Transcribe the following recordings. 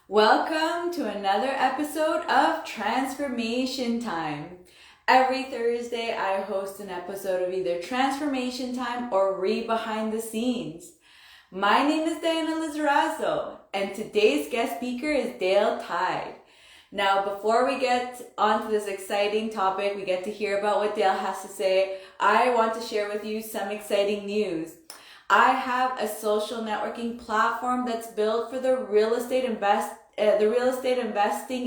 Welcome to another episode of Transformation Time. Every Thursday, I host an episode of either Transformation Time or Read Behind the Scenes. My name is Diana Lizarazo, and today's guest speaker is Dale Tide. Now, before we get onto this exciting topic, we get to hear about what Dale has to say. I want to share with you some exciting news. I have a social networking platform that's built for the real estate investing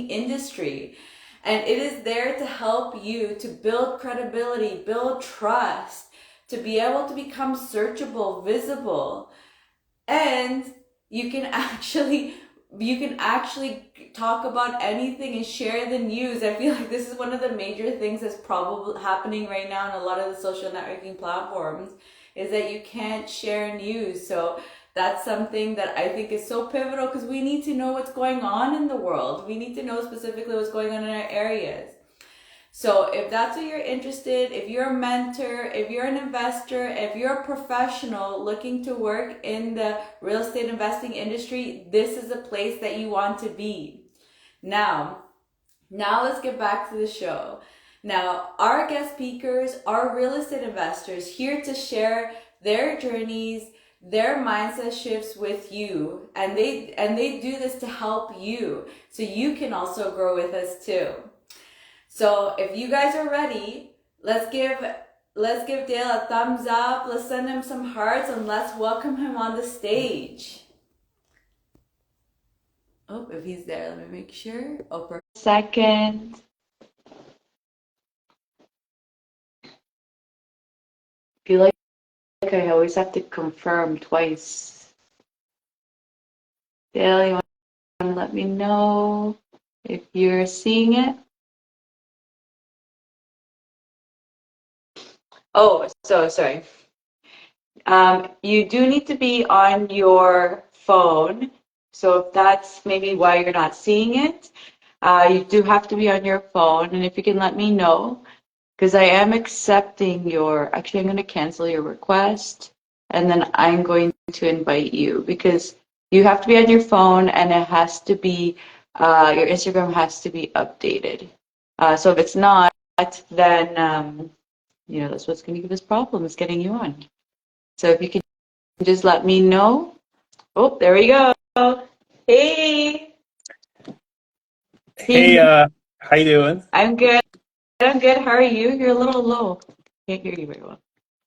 industry. And it is there to help you to build credibility, build trust, to be able to become searchable, visible. And you can actually talk about anything and share the news. I feel like this is one of the major things that's probably happening right now in a lot of the social networking platforms is that you can't share news. So that's something that I think is so pivotal because we need to know what's going on in the world. We need to know specifically what's going on in our areas. So if that's what you're interested, if you're a mentor, if you're an investor, if you're a professional looking to work in the real estate investing industry, this is a place that you want to be. Now let's get back to the show. Now, our guest speakers are real estate investors here to share their journeys, their mindset shifts with you, and they do this to help you so you can also grow with us too. So if you guys are ready, let's give Dale a thumbs up, let's send him some hearts, and let's welcome him on the stage. Oh, if he's there, let me make sure. Oh, for a second. I feel like I always have to confirm twice. Dale, you want to let me know if you're seeing it? Oh, so sorry. You do need to be on your phone. So if that's maybe why you're not seeing it, you do have to be on your phone. And if you can let me know, because I am accepting actually, I'm going to cancel your request and then I'm going to invite you because you have to be on your phone and it has to be, your Instagram has to be updated. So if it's not, then, that's what's going to give us problems getting you on. So if you can just let me know. Oh, there we go. Hey. Hey, how you doing? I'm good. I'm good. How are you? You're a little low. Can't hear you very well.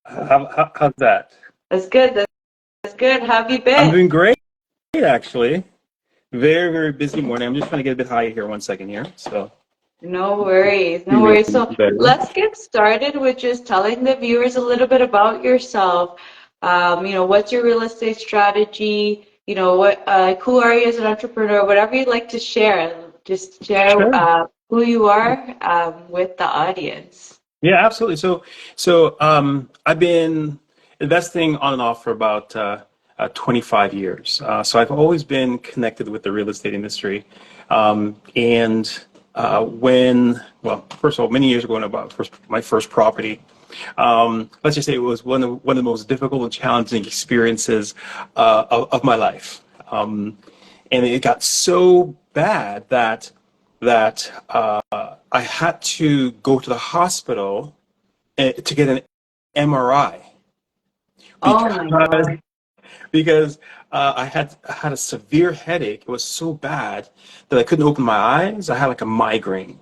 How's that? That's good. That's good. How have you I'm been? doing great, actually. Very, very busy morning. I'm just trying to get a bit higher here. 1 second here. So, No worries. No feeling worries. So better. let's get started with just telling the viewers a little bit about yourself. What's your real estate strategy? Who are you as an entrepreneur? Whatever you'd like to share, just share Sure. who you are with the audience. Yeah, absolutely. So, I've been investing on and off for about 25 years. So I've always been connected with the real estate industry. Well, first of all, many years ago, when I bought my first property, let's just say it was one of the most difficult and challenging experiences of my life. And it got so bad that I had to go to the hospital to get an MRI Oh my because God. I had a severe headache. It was so bad that I couldn't open my eyes. I had like a migraine.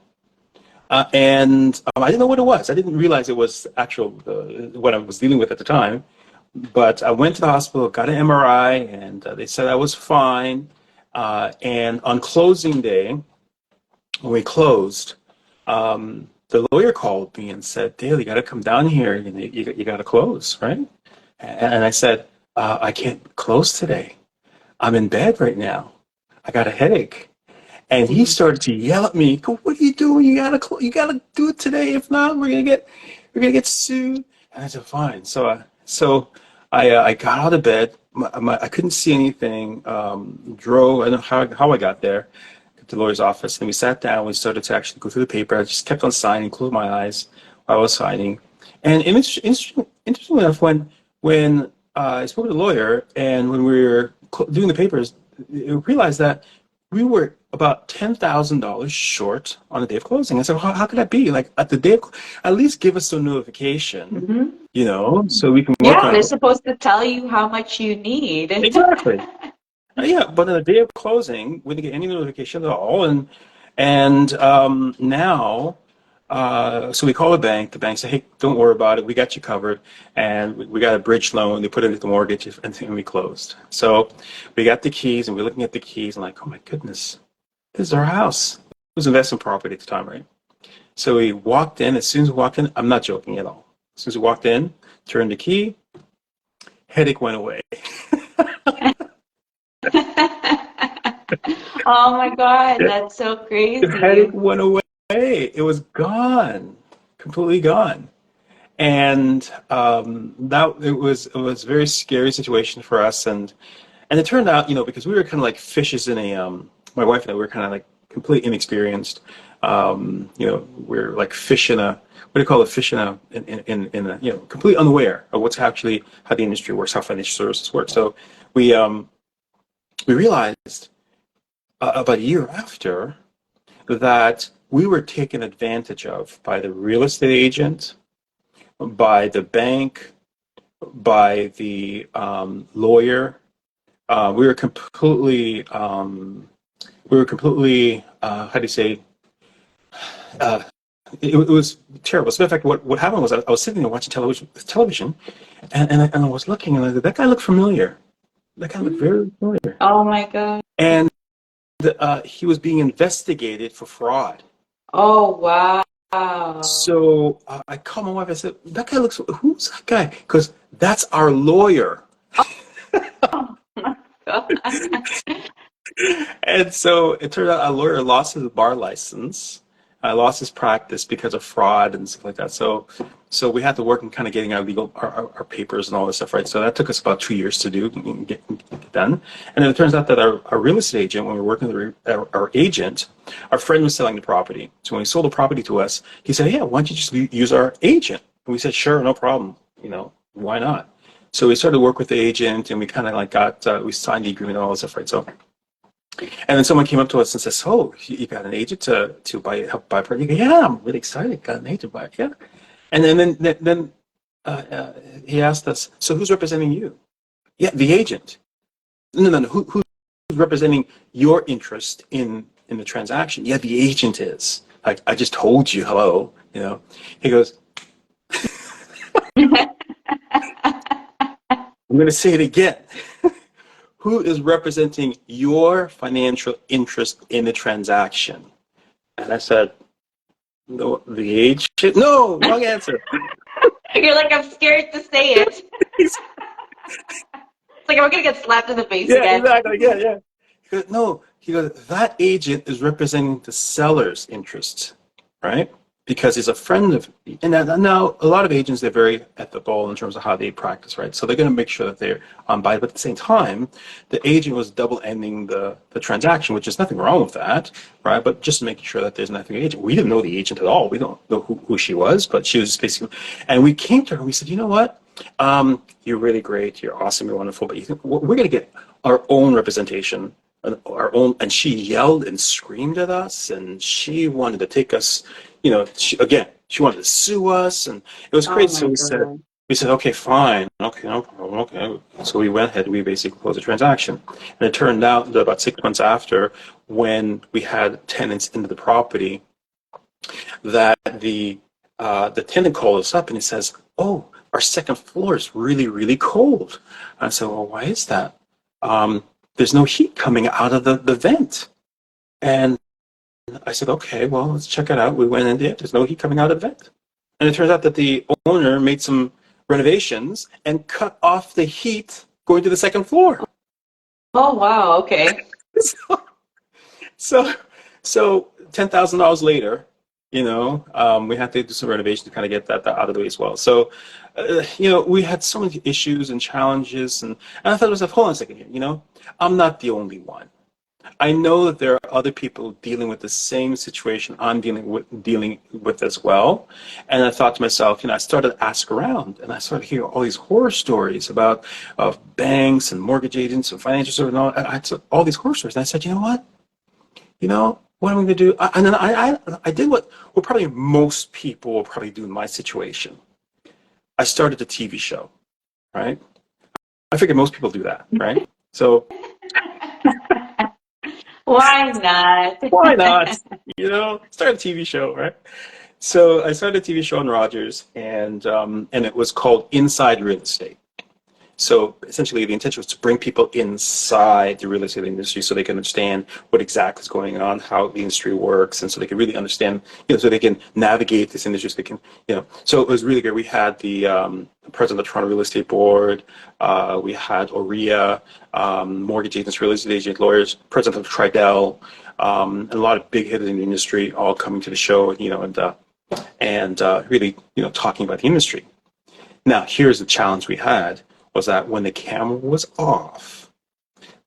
And I didn't know what it was. I didn't realize it was what I was dealing with at the time. But I went to the hospital, got an MRI, and they said I was fine. And on closing day, when we closed, the lawyer called me and said, "Dale, you got to come down here. You got to close, right?" And I said, "I can't close today. I'm in bed right now. I got a headache." And he started to yell at me, "What are you doing? You gotta do it today. If not, we're gonna get sued." And I said, "Fine." So I got out of bed. I couldn't see anything. Drove. I don't know how I got there to the lawyer's office. And we sat down. We started to actually go through the paper. I just kept on signing, closed my eyes while I was signing. And interestingly enough, when I spoke to the lawyer and when we were doing the papers, I realized that we were about $10,000 short on the day of closing. I said, how could that be? Like at the day of, at least give us a notification, Hmm. so we can work Yeah, on they're it. supposed to tell you how much you need. Exactly. Yeah, but on the day of closing, we didn't get any notification at all, and now, so we call the bank. The bank said, "Hey, don't worry about it. We got you covered, and we got a bridge loan. They put it into the mortgage, and we closed." So we got the keys, and we're looking at the keys, and like, oh my goodness, this is our house. It was investment property at the time, right? So we walked in. As soon as we walked in, I'm not joking at all. As soon as we walked in, turned the key, headache went away. Oh my God, that's so The headache crazy. went away. It was gone, completely gone. And that it was a very scary situation for us. And it turned out, because we were kind of like fishes in a my wife and I were kind of like completely inexperienced. We're like fish in a what do you call it? Fish in a completely unaware of what's actually how the industry works, how financial services work. So we um, we realized about a year after that we were taken advantage of by the real estate agent, by the bank, by the lawyer. We were completely, how do you say, uh, it was terrible. So in fact, what happened was I was sitting there watching television, and I was looking, and that guy looked familiar. That guy looked very familiar. Oh my God. And he was being investigated for fraud. Oh wow. So I called my wife. I said, "That guy looks. Who's that guy? Because that's our lawyer." Oh my God. And so it turned out our lawyer lost his bar license. I lost his practice because of fraud and stuff like that. So we had to work on kind of getting our our papers and all this stuff, right? So that took us about 2 years to do and get done. And then it turns out that our real estate agent, when we were working with our agent, our friend was selling the property. So when he sold the property to us, he said, "Yeah, why don't you just use our agent?" And we said, "Sure, no problem. Why not?" So we started to work with the agent, and we kind of like we signed the agreement and all this stuff, right? So and then someone came up to us and says, "Oh, you got an agent to help buy property?" Yeah, I'm really excited. Got an agent to buy it. Yeah. And then he asked us, "So who's representing you?" Yeah, the agent. No, no, no. Who's representing your interest in the transaction? Yeah, the agent is. Like I just told you, hello. He goes, "I'm going to say it again. Who is representing your financial interest in the transaction?" And I said, "No, the agent. No, wrong answer." You're like, I'm scared to say it. It's like I'm gonna get slapped in the face Yeah, again. exactly. Yeah, yeah. He goes, no, he goes, that agent is representing the seller's interests, right? Because he's a friend of, and now a lot of agents, they're very ethical in terms of how they practice, right? So they're going to make sure that they're on by, but at the same time, the agent was double ending the transaction, which is nothing wrong with that, right? But just making sure that there's nothing agent. We didn't know the agent at all. We don't know who she was, but she was just basically, and we came to her and we said, you know what? You're really great. You're awesome. You're wonderful. But we're going to get our own representation, our own. And she yelled and screamed at us, and she wanted to take us. She wanted to sue us, and it was Oh crazy. So my we said, God. okay, fine, okay, no problem, okay. So we went ahead. We basically closed the transaction, and it turned out that about 6 months after, when we had tenants into the property, that the tenant called us up and he says, "Oh, our second floor is really, really cold." I said, "Well, why is that?" There's no heat coming out of the vent. And I said, "Okay, well, let's check it out." We went in there. There's no heat coming out of the vent. And it turns out that the owner made some renovations and cut off the heat going to the second floor. Oh wow. Okay. So, so $10,000 later, we had to do some renovation to kind of get that out of the way as well. So, we had so many issues and challenges, and I thought to myself, hold on a second here, I'm not the only one. I know that there are other people dealing with the same situation I'm dealing with as well. And I thought to myself, I started to ask around, and I started hearing all these horror stories about of banks and mortgage agents and financial services and all these horror stories. And I said, you know what? what am I going to do? And then I did what probably most people will probably do in my situation. I started a TV show, right? I figured most people do that, right? So Why not? why not? Start a TV show, right? So I started a TV show on Rogers, and it was called Inside Real Estate. So essentially, the intention was to bring people inside the real estate industry so they can understand what exactly is going on, how the industry works, and so they can really understand, so they can navigate this industry. So they can, So it was really good. We had the president of the Toronto Real Estate Board. We had OREA, mortgage agents, real estate agent, lawyers, president of Tridel, and a lot of big hitters in the industry all coming to the show, and really, talking about the industry. Now, here's the challenge we had was that when the camera was off,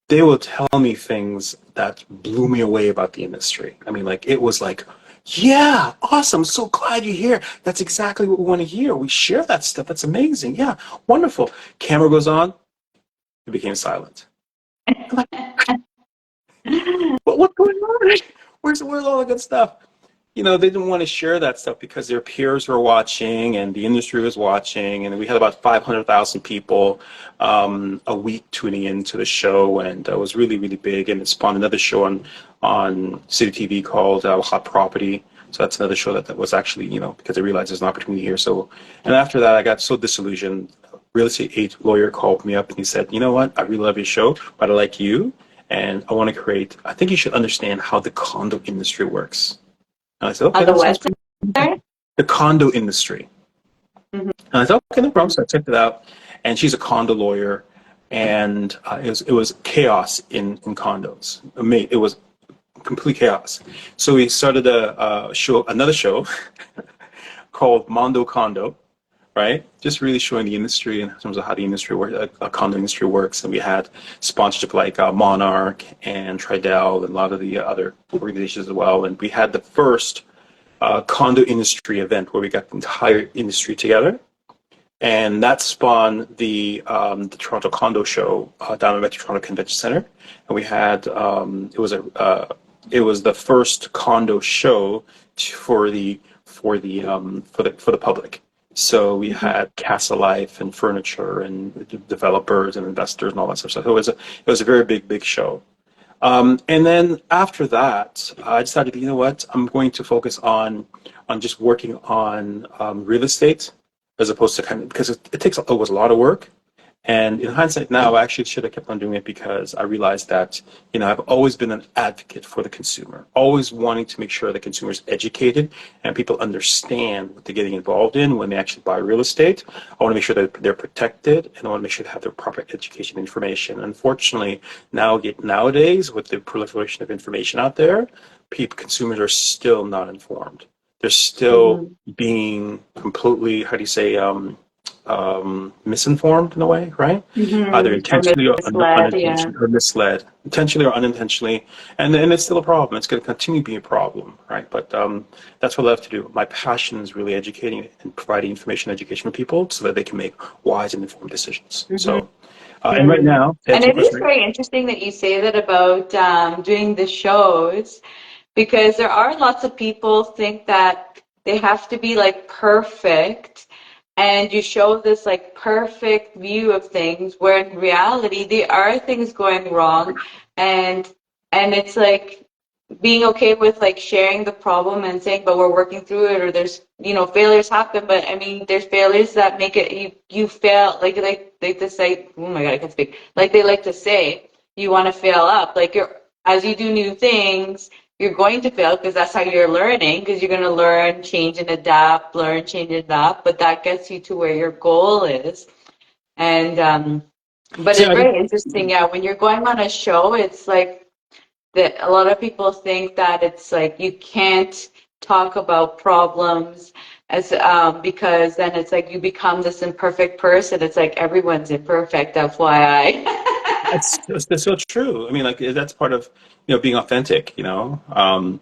they would tell me things that blew me away about the industry. I mean, it was like, yeah, awesome. So glad you're here. That's exactly what we want to hear. We share that stuff. That's amazing. Yeah, wonderful. Camera goes on. It became silent. I'm like, what's going on? Where's all the good stuff? They didn't want to share that stuff because their peers were watching and the industry was watching, and we had about 500,000 people a week tuning into the show, and it was really, really big, and it spawned another show on City TV called Hot Property. So that's another show that was actually, because I realized there's an opportunity here. So, and after that, I got so disillusioned. A real estate agent lawyer called me up and he said, you know what, I really love your show, but I like you, and I think you should understand how the condo industry works. And I said, okay, On the that sounds west pretty. side? The condo industry. Mhm. And I thought, okay, no problem. So I checked it out. And she's a condo lawyer. And it was chaos in condos. It was complete chaos. So we started another show called Mondo Condo, right? Just really showing the industry in terms of how the industry works, a condo industry works. And we had sponsorship like Monarch and Tridel and a lot of the other organizations as well. And we had the first condo industry event where we got the entire industry together. And that spawned the Toronto Condo Show down at the Toronto Convention Center. And we had, it was the first condo show for the public. So we had Casa Life and furniture and developers and investors and all that stuff. So it was a very big show. And then after that, I decided, you know what, I'm going to focus on just working on real estate as opposed to because it was a lot of work. And in hindsight now, I actually should have kept on doing it because I realized that, I've always been an advocate for the consumer, always wanting to make sure the consumer is educated and people understand what they're getting involved in when they actually buy real estate. I want to make sure that they're protected, and I want to make sure they have their proper education information. Unfortunately, nowadays, with the proliferation of information out there, consumers are still not informed. They're still being completely, how do you say, misinformed in a way, right? Either Or intentionally or misled, yeah. unintentionally, or misled, intentionally or unintentionally, and it's still a problem. It's going to continue being a problem, right? But that's what I love to do. My passion is really educating and providing information, education for people so that they can make wise and informed decisions. So, and right Mm. now, to And answer your it is question, very interesting that you say that about doing the shows, because there are lots of people think that they have to be like perfect, and you show this like perfect view of things, where in reality there are things going wrong, and it's like being okay with like sharing the problem and saying, but we're working through it, or there's, failures happen, but I mean, there's failures that make it, you fail, like to say, oh my God, I can't speak. Like they like to say, you want to fail up. Like as you do new things, you're going to fail because that's how you're learning, because you're going to learn, change and adapt, learn, change and adapt, but that gets you to where your goal is. And, but see, it's I think very interesting. Yeah. When you're going on a show, it's like, that a lot of people think that it's like you can't talk about problems as because then it's like you become this imperfect person. It's like everyone's imperfect, FYI. that's so true. I mean, that's part of being authentic. I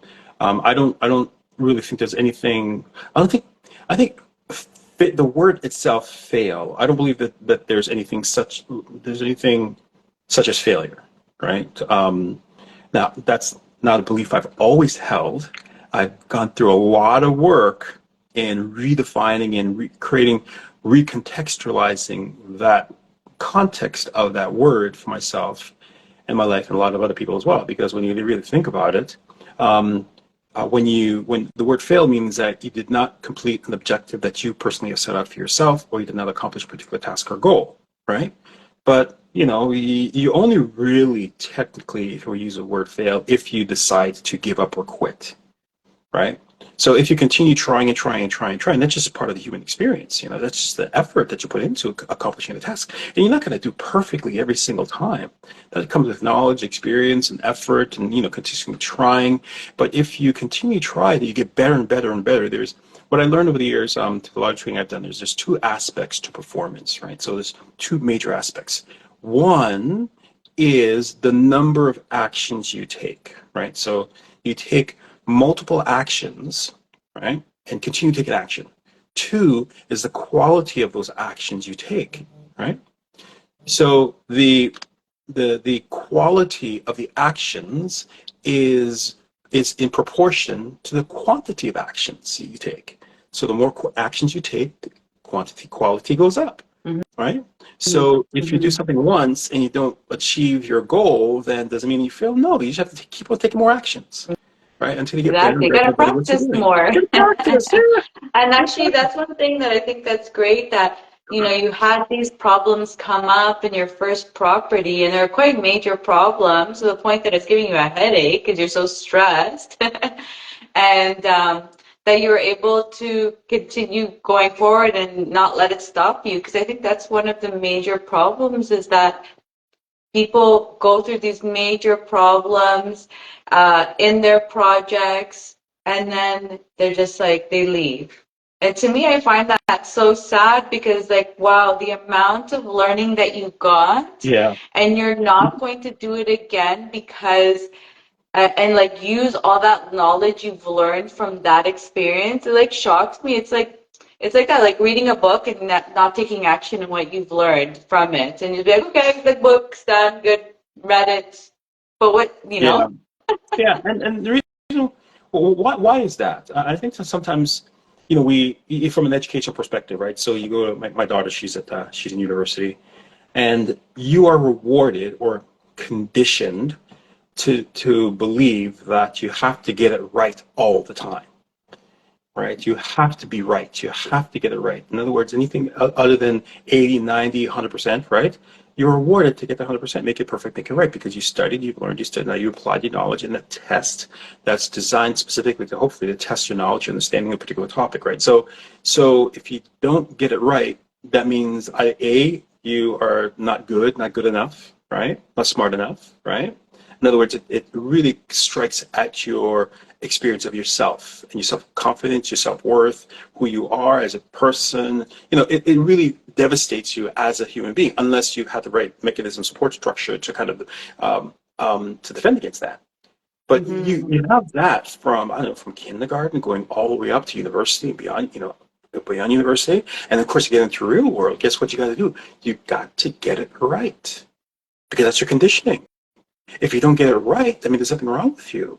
don't really think there's anything. I don't think. I think the word itself, fail. I don't believe that there's anything such as failure, right? Now, that's not a belief I've always held. I've gone through a lot of work in redefining and creating, recontextualizing that context of that word for myself and my life and a lot of other people as well. Because when you really think about it, um, when the word fail means that you did not complete an objective that you personally have set out for yourself, or you did not accomplish a particular task or goal, right? But you only really technically, if we use the word fail, if you decide to give up or quit, right? So if you continue trying and trying and trying and trying, that's just part of the human experience. That's just the effort that you put into accomplishing the task. And you're not going to do perfectly every single time. That comes with knowledge, experience, and effort, and continuing trying. But if you continue to try, then you get better and better and better. There's what I learned over the years, through the lot of training I've done. There's two aspects to performance, right? So there's two major aspects. One is the number of actions you take, right? So you take multiple actions, right, and continue to take an action. Two is the quality of those actions you take, right? So the quality of the actions is in proportion to the quantity of actions you take. So the more actions you take, the quality goes up, right? So if you do something once and you don't achieve your goal, then does it mean you fail? No, you just have to keep on taking more actions, right? Until you get better Exactly. and You better gotta and better at what you're practice doing. more. Get practice, yeah. And actually, that's one thing that I think that's great, that, you had these problems come up in your first property, and they're quite major problems to the point that it's giving you a headache because you're so stressed. And that you were able to continue going forward and not let it stop you. Because I think that's one of the major problems, is that people go through these major problems in their projects, and then they're just like, they leave. And to me, I find that so sad, because, like, wow, the amount of learning that you got, Yeah. and you're not going to do it again because, and like use all that knowledge you've learned from that experience. It like shocks me. It's like that, like reading a book and not taking action in what you've learned from it. And you'll be like, okay, the book's done, good, read it. But what, Yeah. Yeah. And the reason, well, why is that? I think that sometimes, from an educational perspective, right? So you go to my daughter, she's in university, and you are rewarded or conditioned to believe that you have to get it right all the time, right? You have to be right. You have to get it right. In other words, anything other than 80, 90, 100%, right? You're rewarded to get the 100%, make it perfect, make it right, because you studied, you've learned, you studied, now you applied your knowledge in a test that's designed specifically to hopefully to test your knowledge and understanding of a particular topic, right? So if you don't get it right, that means you are not good enough, right? Not smart enough, right? In other words, it really strikes at your experience of yourself and your self-confidence, your self-worth, who you are as a person. It really devastates you as a human being unless you have the right mechanism, support structure to kind of to defend against that. But you have that from, I don't know, from kindergarten going all the way up to university and beyond, beyond university. And of course, you get into the real world. Guess what you got to do? You got to get it right, because that's your conditioning. If you don't get it right, I mean, there's something wrong with you.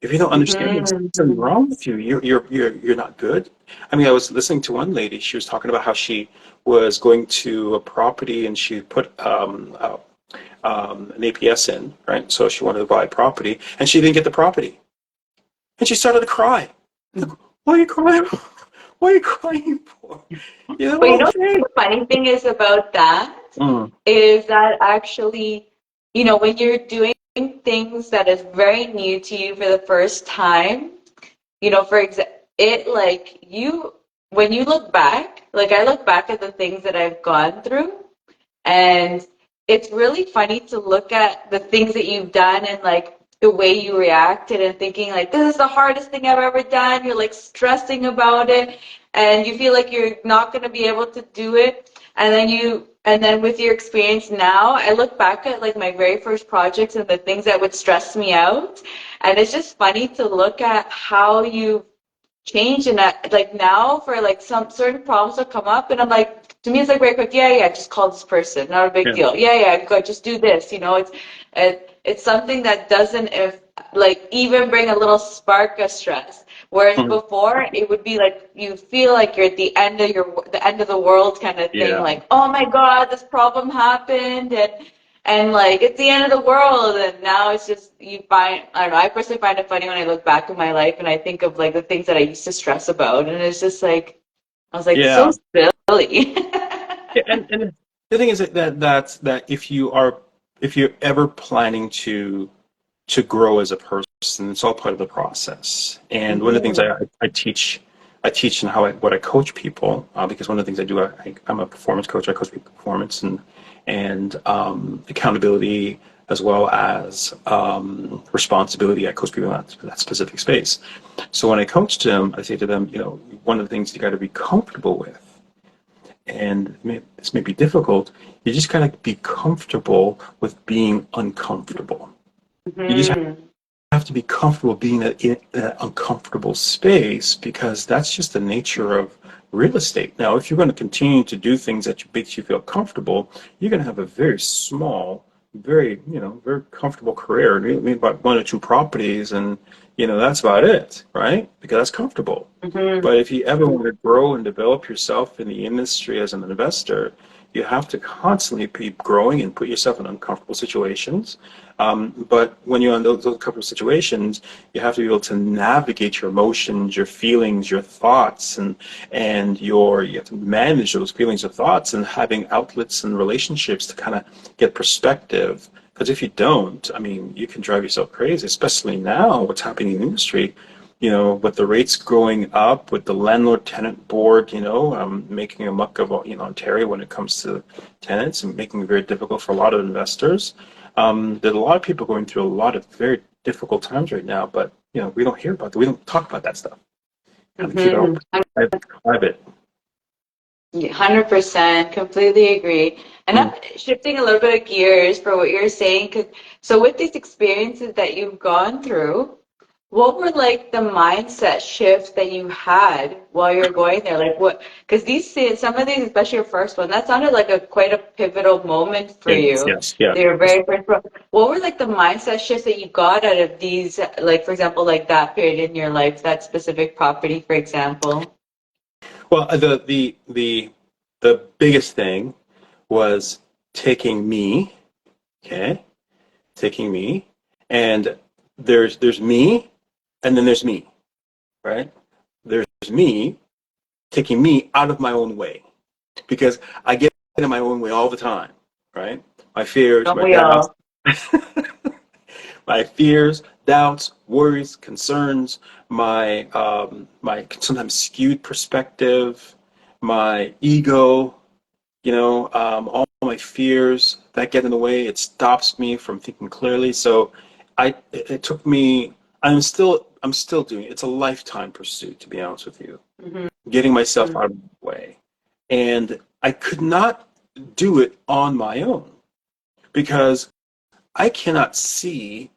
If you don't understand there's something wrong with you, you're not good. I mean, I was listening to one lady. She was talking about how she was going to a property and she put an APS in, right? So she wanted to buy property and she didn't get the property, and she started to cry. Like, why are you crying? What are you crying for? But you know what Okay. the funny thing is about that? Mm. Is that actually, when you're doing things that is very new to you for the first time, for example, when you look back, like I look back at the things that I've gone through, and it's really funny to look at the things that you've done and like the way you reacted and thinking like, this is the hardest thing I've ever done. You're like stressing about it and you feel like you're not going to be able to do it. And then with your experience now, I look back at like my very first projects and the things that would stress me out. And it's just funny to look at how you change. And that, like now for like some certain problems that come up and I'm like, to me it's like very quick, yeah, just call this person, not a big Yeah. deal, yeah, go just do this, it's something that doesn't like even bring a little spark of stress. Whereas Mhm. before it would be like you feel like you're at the end of the world kind of thing, Yeah. like, oh my God, this problem happened and like it's the end of the world. And now it's just you find I don't know, I personally find it funny when I look back in my life and I think of like the things that I used to stress about and it's just like I was like so Yeah. silly. Yeah, and the thing is that if you're ever planning to grow as a person, it's all part of the process. And one of the things Mhm. I teach and what I coach people, because one of the things I do, I'm a performance coach. I coach people performance and accountability as well as responsibility. I coach people in that specific space. So when I coach them, I say to them, one of the things you got to be comfortable with, and this may be difficult, you just gotta be comfortable with being uncomfortable. You just Mhm. have to be comfortable being in that uncomfortable space because that's just the nature of real estate. Now, if you're going to continue to do things that makes you feel comfortable, you're going to have a very small, very comfortable career. Maybe about one or two properties, and that's about it, right? Because that's comfortable. Mhm. But if you ever want to grow and develop yourself in the industry as an investor, you have to constantly be growing and put yourself in uncomfortable situations. But when you're in those uncomfortable situations, you have to be able to navigate your emotions, your feelings, your thoughts, you have to manage those feelings or thoughts and having outlets and relationships to kind of get perspective. Because if you don't, I mean, you can drive yourself crazy, especially now, what's happening in the industry, with the rates growing up, with the landlord-tenant board, making a muck of, Ontario when it comes to tenants and making it very difficult for a lot of investors. There's a lot of people going through a lot of very difficult times right now, but, we don't hear about that. We don't talk about that stuff. Kind of keep it all Mhm. private. 100%, completely agree. And I'm Mm. shifting a little bit of gears for what you're saying. So with these experiences that you've gone through, what were like the mindset shifts that you had while you're going there? Like what, because some of these, especially your first one, that sounded like a quite a pivotal moment for Yes, you. yes, yeah. Your very first one. What were like the mindset shifts that you got out of these, like for example, like that period in your life, that specific property, for example? Well, the biggest thing was taking me, okay, taking me, and there's me, and then there's me, right? There's me taking me out of my own way because I get in my own way all the time, right? My fears, Don't my we doubts, all? my fears, doubts, worries, concerns, my sometimes skewed perspective, my ego, all my fears that get in the way. It stops me from thinking clearly. So it took me. I'm still doing it. It's a lifetime pursuit, to be honest with you, Mhm. getting myself out of the way. And I could not do it on my own because I cannot see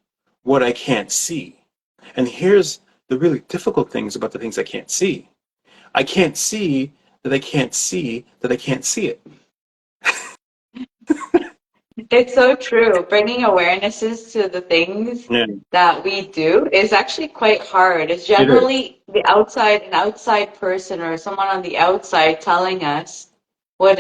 what I can't see. And here's the really difficult things about the things I can't see. I can't see that I can't see that I can't see it. It's so true. Bringing awarenesses to the things Yeah, that we do is actually quite hard. It's it is. generally an outside person or someone on the outside telling us what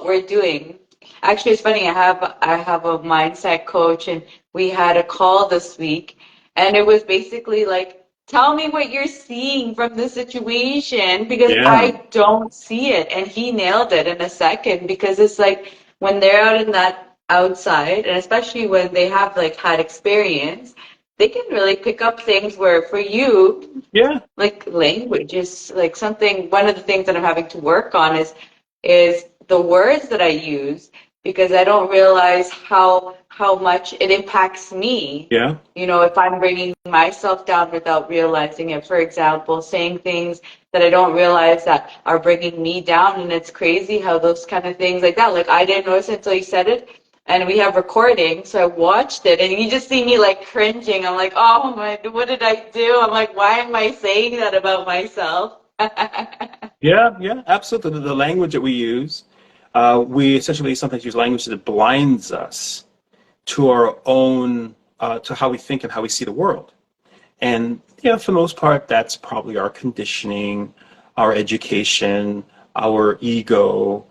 we're doing. Actually, it's funny. I have a mindset coach, and we had a call this week, and it was basically like, tell me what you're seeing from the situation because Yeah, I don't see it. And he nailed it in a second because it's like when they're out in that outside, and especially when they have like had experience, they can really pick up things where for you yeah, like language is like something one of the things that I'm having to work on is the words that I use because I don't realize how much it impacts me. yeah, You know, if I'm bringing myself down without realizing it, for example, saying things that I don't realize that are bringing me down, and it's crazy how those kind of things like that. Like I didn't notice it until you said it, and we have recording, so I watched it, and you just see me like cringing. I'm like, oh my, what did I do? I'm like, why am I saying that about myself? yeah. Absolutely. The language that we use, we essentially sometimes use language that blinds us to our own to how we think and how we see the world. And yeah, for the most part, that's probably our conditioning, our education, our ego,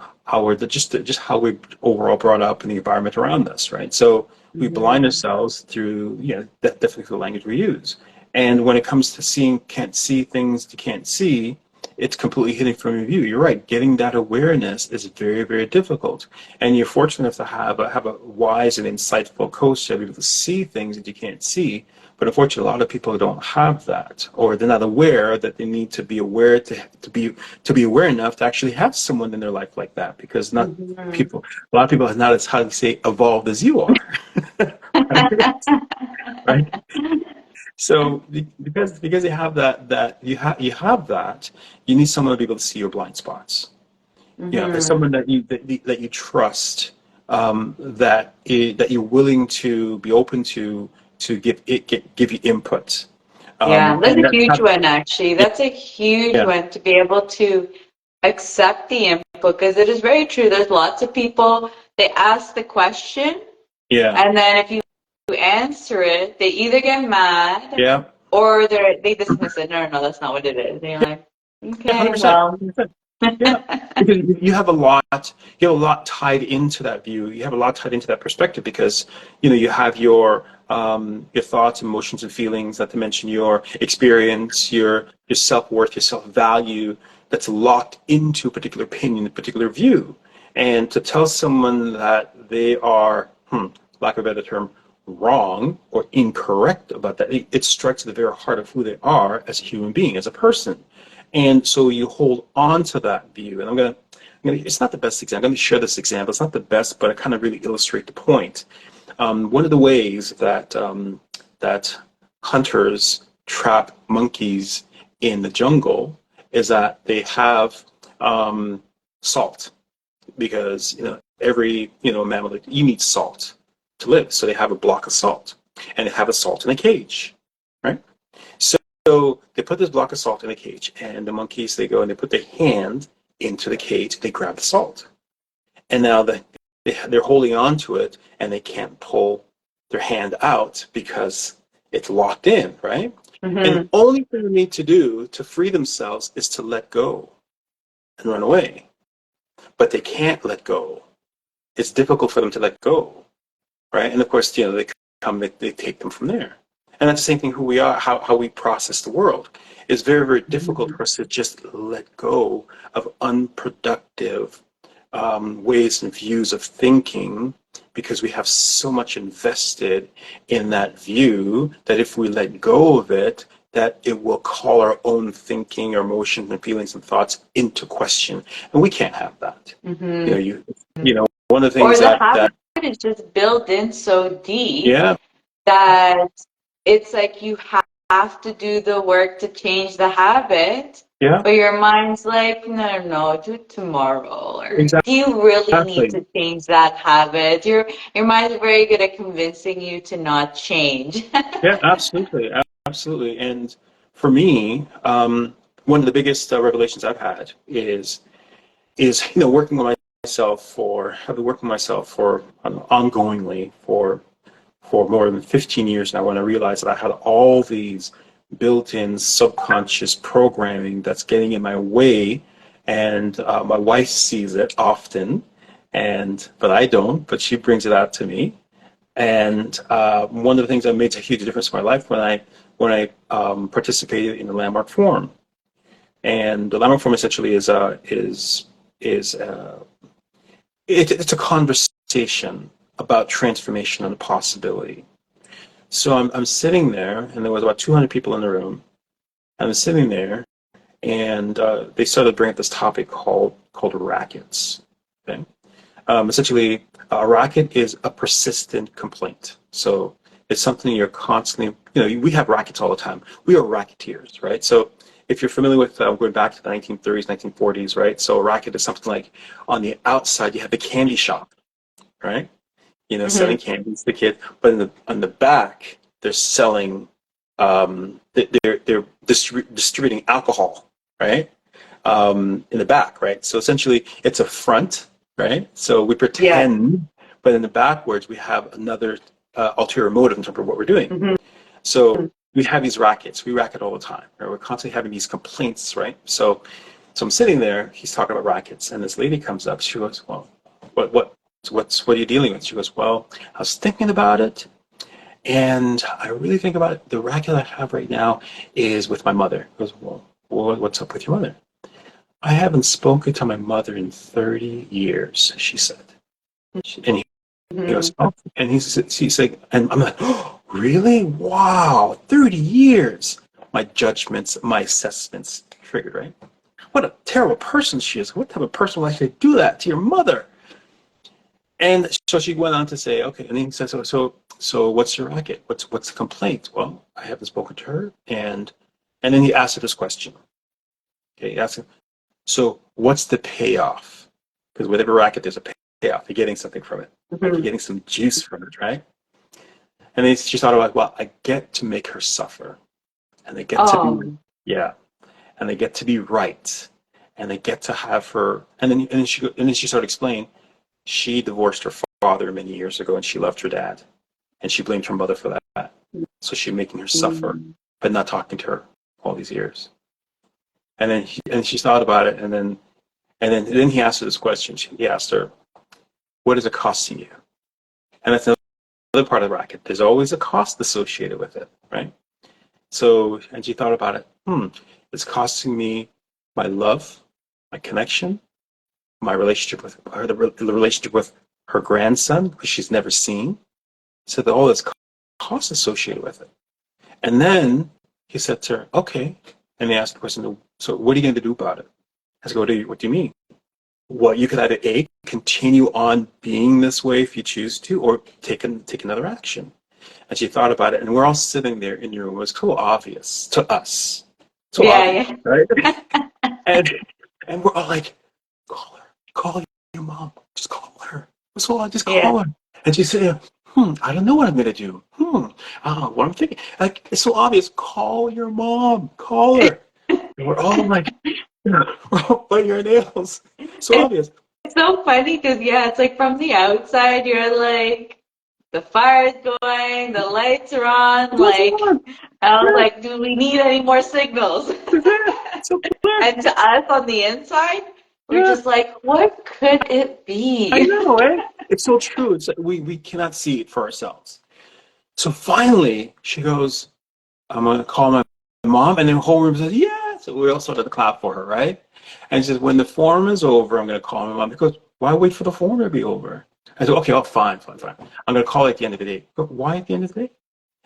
just how we're overall brought up in the environment around us, right? So we blind Mm-hmm. ourselves through, that definitely the language we use. And when it comes to seeing, can't see things you can't see, it's completely hidden from your view. You're right. Getting that awareness is very, very difficult. And you're fortunate enough to have a wise and insightful coach to be able to see things that you can't see. But unfortunately, a lot of people don't have that, or they're not aware that they need to be aware to be aware enough to actually have someone in their life like that. Because not Mm-hmm. people, a lot of people are not as, how do you say, evolved as you are, right? So because you have you have that, you need someone to be able to see your blind spots. There's Mm-hmm. someone that you trust, that you're willing to be open to give you input, Yeah, that's and a that huge have, one, actually. yeah, That's a huge yeah, one to be able to accept the input because it is very true. There's lots of people, they ask the question, yeah, and then if you answer it, they either get mad yeah, or they dismiss it. No, no, no, that's not what it is. They're like, yeah, okay, 100%. well. Yeah, because you have a lot tied into that view. You have a lot tied into that perspective because you have your thoughts, emotions, and feelings. Not to mention your experience, your self-worth, your self-value. That's locked into a particular opinion, a particular view. And to tell someone that they are, lack of a better term, wrong or incorrect about that, it strikes the very heart of who they are as a human being, as a person. And so you hold on to that view. And it's not the best example. I'm going to share this example. It's not the best, but it kind of really illustrates the point. One of the ways that hunters trap monkeys in the jungle is that they have salt, because every mammal, you need salt to live. So they have a block of salt, and they have the salt in a cage, right? So they put this block of salt in a cage, and the monkeys, they go and they put their hand into the cage, they grab the salt. And now they're holding on to it, and they can't pull their hand out because it's locked in, right? And the Hmm. only thing they need to do to free themselves is to let go and run away. But they can't let go. It's difficult for them to let go, right? And of course, they take them from there. And that's the same thing, who we are, how we process the world. It's very, very difficult for us to just let go of unproductive ways and views of thinking, because we have so much invested in that view that if we let go of it, that it will call our own thinking, our emotions and feelings and thoughts into question. And we can't have that. You know, Hmm. one of the Or things the that habit is just built in so deep yeah, that it's like you have to do the work to change the habit, yeah, but your mind's like, no, no, no, do it tomorrow. Or do you really need exactly. to change that habit? Your mind's very good at convincing you to not change. Yeah, absolutely, absolutely. And for me, one of the biggest revelations I've had is working with myself for I've been working with myself for ongoingly for more than 15 years now, when I realized that I had all these built-in subconscious programming that's getting in my way. And my wife sees it often, but I don't, but she brings it out to me. And one of the things that made a huge difference in my life, when I participated in the Landmark Forum. And the Landmark Forum essentially it's a conversation about transformation and possibility. So I'm sitting there, and there was about 200 people in the room. I'm sitting there, and they started bringing up this topic called rackets. Okay, essentially, a racket is a persistent complaint. So it's something you're constantly. We have rackets all the time. We are racketeers, right? So if you're familiar with going back to the 1930s, 1940s, right? So a racket is something like, on the outside you have the candy shop, right? Selling Hmm. candies to the kids, but on the back they're selling, they're distributing alcohol, right? In the back, right? So essentially, it's a front, right? So we Yeah. pretend, but in the backwards we have another ulterior motive in terms of what we're doing. Mhm. So we have these rackets. We racket all the time. Right? We're constantly having these complaints, right? So I'm sitting there. He's talking about rackets, and this lady comes up. She goes, "Well, what are you dealing with?" She goes, "Well, I was thinking about it, and I really think about it. The racket I have right now is with my mother." He goes, "Well, what's up with your mother?" "I haven't spoken to my mother in 30 years," she said. And he goes, Mhm. "Oh," and he's like, and I'm like, "Oh, really? Wow, 30 years." My judgments, my assessments triggered, right? What a terrible person she is. What type of person would actually do that to your mother? And so she went on to say, okay, and then he says, so what's your racket? What's the complaint? Well, I haven't spoken to her, and then he asked her this question. Okay, he asked him, so what's the payoff? Because with every racket, there's a payoff. You're getting something from it. Like you're Mhm. getting some juice from it, right? And then she thought about, well, I get to make her suffer, and they get to be, Oh, yeah, and they get to be right, and they get to have her, and then she started explaining. She divorced her father many years ago, and she loved her dad, and she blamed her mother for that. So she's making her suffer, mm. but not talking to her all these years. And she thought about it, and then he asked her this question. He asked her, "What is it costing you?" And that's another part of the racket. There's always a cost associated with it, right? So, and she thought about it. It's costing me my love, my connection, my relationship with her, the relationship with her grandson, who she's never seen. So all this cost associated with it. And then he said to her, okay. And he asked the question, so what are you going to do about it? I said, what do you mean? Well, you could either A, continue on being this way if you choose to, or take another action. And she thought about it, and we're all sitting there in your room. It was so obvious to us. So obvious, Yeah, right? And and we're all like, call her, call your mom, just call her. So I just yeah, call her. And she said, I don't know what I'm gonna do. What I'm thinking. Like it's so obvious. Call your mom, call yeah. her. And we're all like, we're all biting our nails. So obvious. It's so funny because yeah, it's like from the outside, you're like, the fire's going, the lights are on. What's Like, on? I was Yeah, like, do we need any more signals? it's there. So clear. And to us on the inside, we're Yeah, just like, what could it I be? know, eh? It's so true. It's like we cannot see it for ourselves. So finally, she goes, I'm gonna call my mom, and then the whole room says, yeah. So we all started to clap for her, right? And she says, when the forum is over, I'm gonna call my mom. Because why wait for the forum to be over? I said, okay, fine. I'm gonna call her at the end of the day. But why at the end of the day?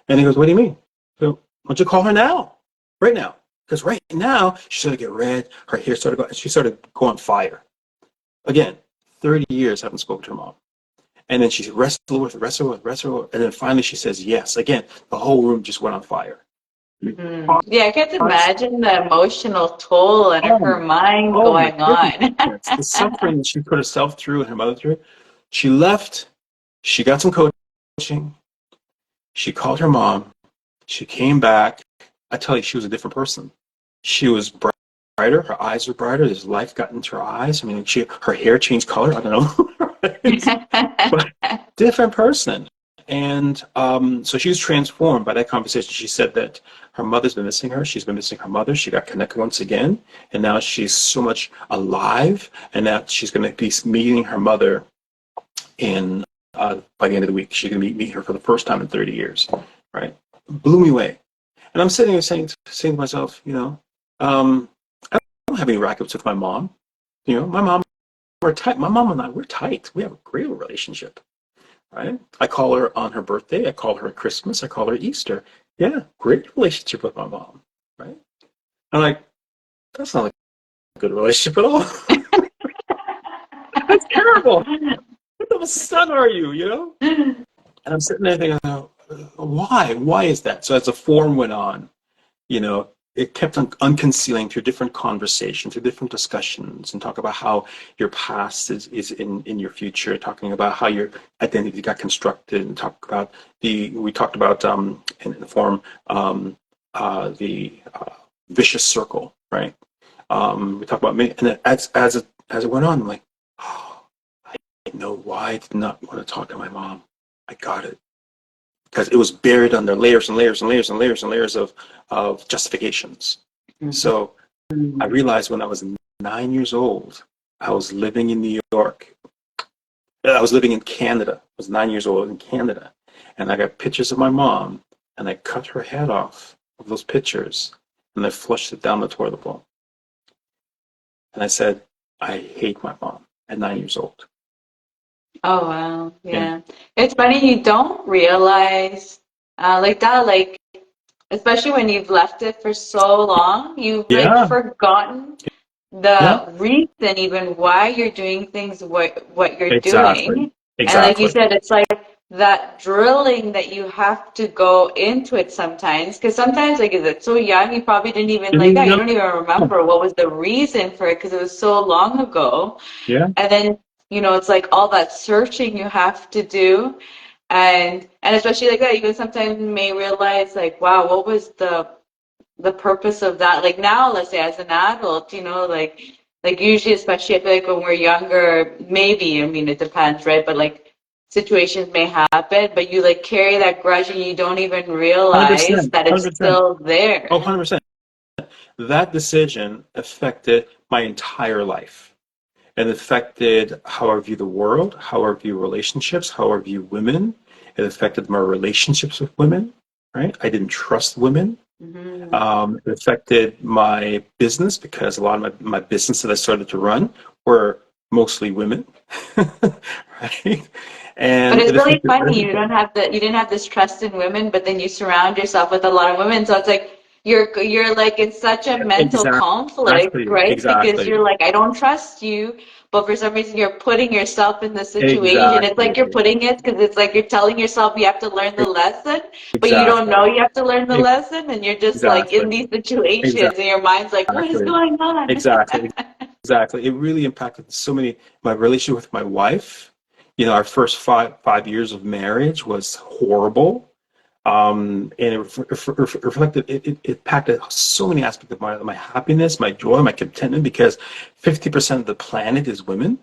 And he goes, what do you mean? So why don't you call her now? Right now. Because right now, she started to get red, her hair started going, she started to go on fire. Again, 30 years I haven't spoken to her mom. And then she wrestled with, and then finally she says yes. Again, the whole room just went on fire. Mhm. Yeah, I can't imagine the emotional toll and her Oh, mind oh my going on. goodness. The suffering that she put herself through and her mother through. She left, she got some coaching, she called her mom, she came back. I tell you, she was a different person. She was brighter, her eyes were brighter, there's life got into her eyes. I mean, her hair changed color, I don't know. But different person. And so she was transformed by that conversation. She said that her mother's been missing her. She's been missing her mother. She got connected once again. And now she's so much alive. And now she's going to be meeting her mother in by the end of the week. She's going to be meeting her for the first time in 30 years. Right? Blew me away. And I'm sitting there saying to myself, I don't have any rackets with my mom. My mom, we're tight. My mom and I, we're tight. We have a great relationship. Right? I call her on her birthday. I call her at Christmas. I call her Easter. Yeah, great relationship with my mom. Right? I'm like, that's not a good relationship at all. That's terrible. What type of son are you? And I'm sitting there thinking, why? Why is that? So as the forum went on, you know, it kept on unconcealing through different conversations, through different discussions, and talk about how your past is in your future, talking about how your identity got constructed, and we talked about in the forum the vicious circle, right? We talked about me, and then as it went on, I'm like, oh, I know why I did not want to talk to my mom. I got it. because it was buried under layers and layers and layers and layers and layers of justifications. So I realized when I was 9 years old, I was living in New York. I was living in Canada. I was 9 years old in Canada. And I got pictures of my mom, and I cut her head off of those pictures, and I flushed it down the toilet bowl. And I said, I hate my mom at 9 years old. Oh wow, And yeah. It's funny you don't realize like that, like especially when you've left it for so long, you've like yeah, forgotten yeah, the reason even why you're doing things what you're exactly. doing. And like you Exactly. said, it's like that drilling that you have to go into it sometimes. Because sometimes, like, is it so young, you probably didn't even like that. You No. don't even remember what was the reason for it because it was so long ago. Yeah. And then, it's like all that searching you have to do. And especially like that, even sometimes you may realize like, wow, what was the purpose of that? Like now, let's say as an adult, like usually, especially I feel like when we're younger, maybe, I mean, it depends, right? But like situations may happen, but you like carry that grudge and you don't even realize 100%. that it's 100%. still Oh, there. 100%. That decision affected my entire life. It affected how I view the world, how I view relationships, how I view women. It affected my relationships with women, right? I didn't trust women. Hmm. It affected my business because a lot of my business that I started to run were mostly women, right? But And it's it really affected funny. everything. You didn't have this trust in women, but then you surround yourself with a lot of women. So it's like you're like in such a mental conflict, Exactly, right? Because exactly, you're like, I don't trust you, but for some reason you're putting yourself in the situation. It's exactly, like you're putting it because it's like you're telling yourself you have to learn the lesson, but you don't know exactly, you have to learn the lesson, and you're just like in exactly, these situations, and exactly, your mind's like, what is going on? exactly, exactly. It really impacted so many. My relationship with my wife, our first five years of marriage was horrible. And it reflected, it impacted so many aspects of my happiness, my joy, my contentment, because 50% of the planet is women,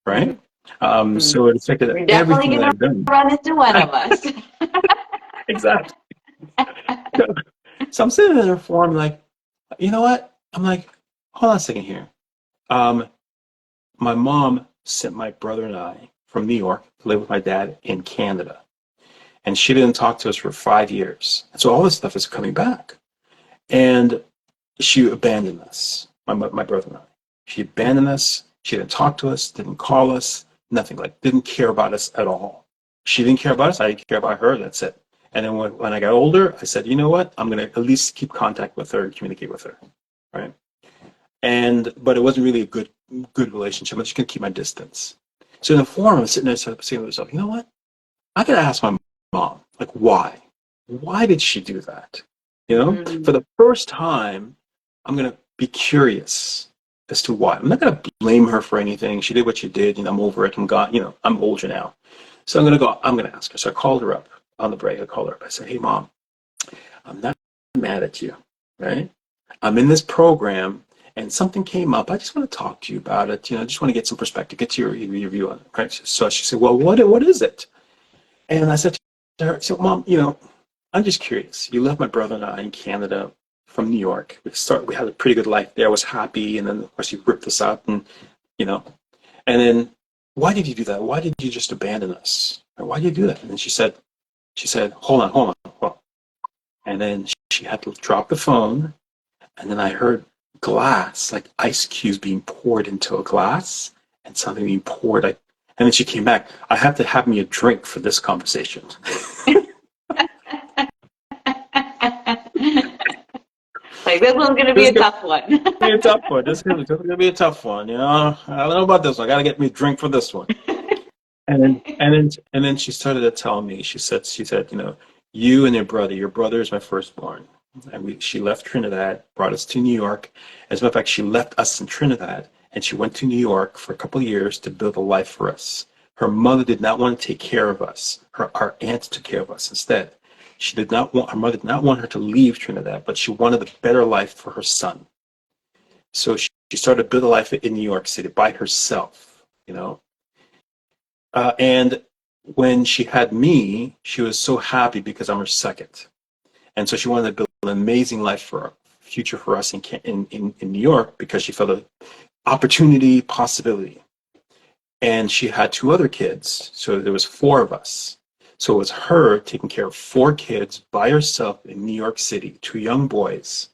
right? Mhm. So it affected We're definitely everything that gonna I've done. run into one of us. Exactly. So I'm sitting in there for, I'm like, you know what? I'm like, hold on a second here. Um, my mom sent my brother and I from New York to live with my dad in Canada. And she didn't talk to us for 5 years. And so all this stuff is coming back. And she abandoned us, my brother and I. She abandoned us. She didn't talk to us, didn't call us, nothing, like didn't care about us at all. She didn't care about us. I didn't care about her. That's it. And then when I got older, I said, you know what? I'm going to at least keep contact with her and communicate with her. Right. But it wasn't really a good relationship. I'm just going to keep my distance. So in the forum, I'm sitting there saying to myself, you know what? I got to ask my mom, like, why? Why did she do that? For Mhm. the first time, I'm going to be curious as to why. I'm not going to blame her for anything. She did what she did. I'm over it. I'm gone. I'm older now. So I'm going to ask her. So I called her up on the break. I called her up. I said, hey, mom, I'm not mad at you, right? I'm in this program and something came up. I just want to talk to you about it. I just want to get some perspective, get your view on it, right? So she said, well, what is it? And I said to her, so mom, I'm just curious. You left my brother and I in Canada from New York. We had a pretty good life there. I was happy, and then of course you ripped us up, and you know, and then why did you do that? Why did you just abandon us? Or why did you do that? And then she said, hold on. And then she had to drop the phone, and then I heard glass, like ice cubes being poured into a glass, and something being poured. And then she came back. I have to have me a drink for this conversation. Like this one's gonna be This a tough one. be a tough one. This is gonna be a tough one. I don't know about this one. I gotta get me a drink for this one. And then she started to tell me. She said, you and your brother is my firstborn. And she left Trinidad, brought us to New York. As a matter of fact, she left us in Trinidad and she went to New York for a couple of years to build a life for us. Her mother did not want to take care of us. Our aunt took care of us instead. Her mother did not want her to leave Trinidad, but she wanted a better life for her son. So she started to build a life in New York City by herself. And when she had me, she was so happy because I'm her second. And so she wanted to build an amazing life for future for us in New York because she felt an opportunity, possibility. And she had two other kids, so there was four of us. So it was her taking care of four kids by herself in New York City, two young boys.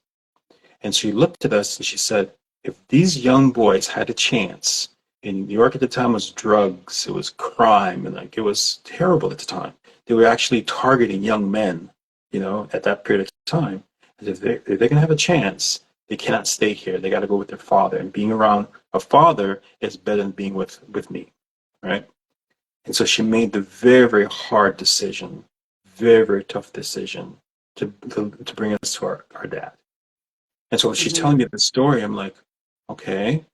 And she looked at us and she said, if these young boys had a chance, in New York at the time was drugs, it was crime, and like it was terrible at the time. They were actually targeting young men, at that period of time. And if they're going to have a chance, they cannot stay here. They got to go with their father. And being around a father is better than being with me, right? And so she made the very, very hard decision, very, very tough decision to bring us to our dad. And so when she's telling me Mm-hmm. the story, I'm like, okay.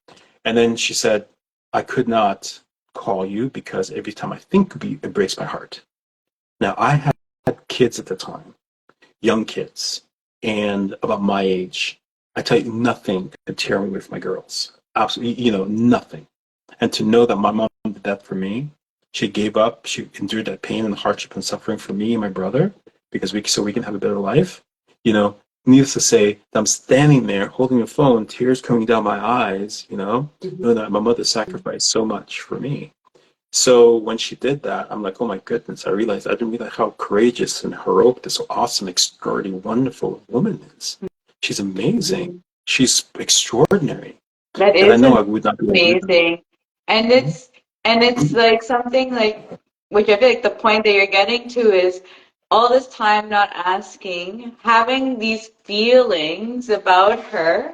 And then she said, I could not call you because every time I think of you, it breaks my heart. Now, I had kids at the time, young kids, and about my age. I tell you, nothing could tear me away from my girls. Absolutely, nothing. And to know that my mom did that for me, she gave up, she endured that pain and hardship and suffering for me and my brother, so we can have a better life. You know, needless to say, I'm standing there holding a phone, tears coming down my eyes, knowing that my mother sacrificed so much for me. So when she did that, I'm like, oh my goodness, I didn't realize how courageous and heroic this awesome, extraordinary, wonderful woman is. She's amazing. Mm-hmm. She's extraordinary. That That I is know I would not be able to do that. amazing. And it's like something like which I feel like the point that you're getting to is all this time not asking, having these feelings about her.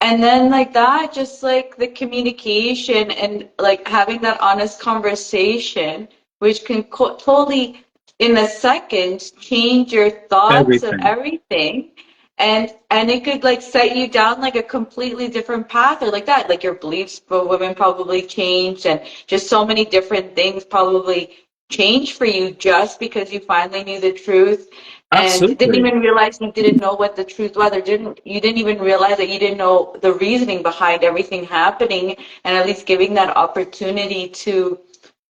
And then like that, just like the communication and like having that honest conversation, which can totally in a second change your thoughts of Everything. everything. And it could like set you down like a completely different path or like that. Like your beliefs for women probably changed and just so many different things probably changed for you just because you finally knew the truth and didn't Absolutely. even realize you didn't know what the truth was or you didn't even realize that you didn't know the reasoning behind everything happening and at least giving that opportunity to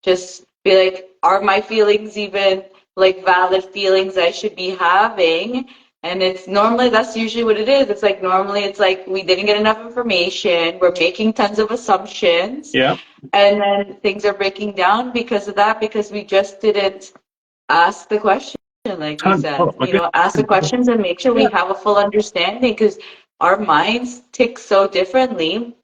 just be like, are my feelings even like valid feelings I should be having? And it's normally that's usually what it is. It's like normally it's like we didn't get enough information, we're making tons of assumptions, Yeah. and then things are breaking down because of that, because we just didn't ask the question, like you Oh said. my goodness. Ask the questions and make sure we Yeah. have a full understanding because our minds tick so differently.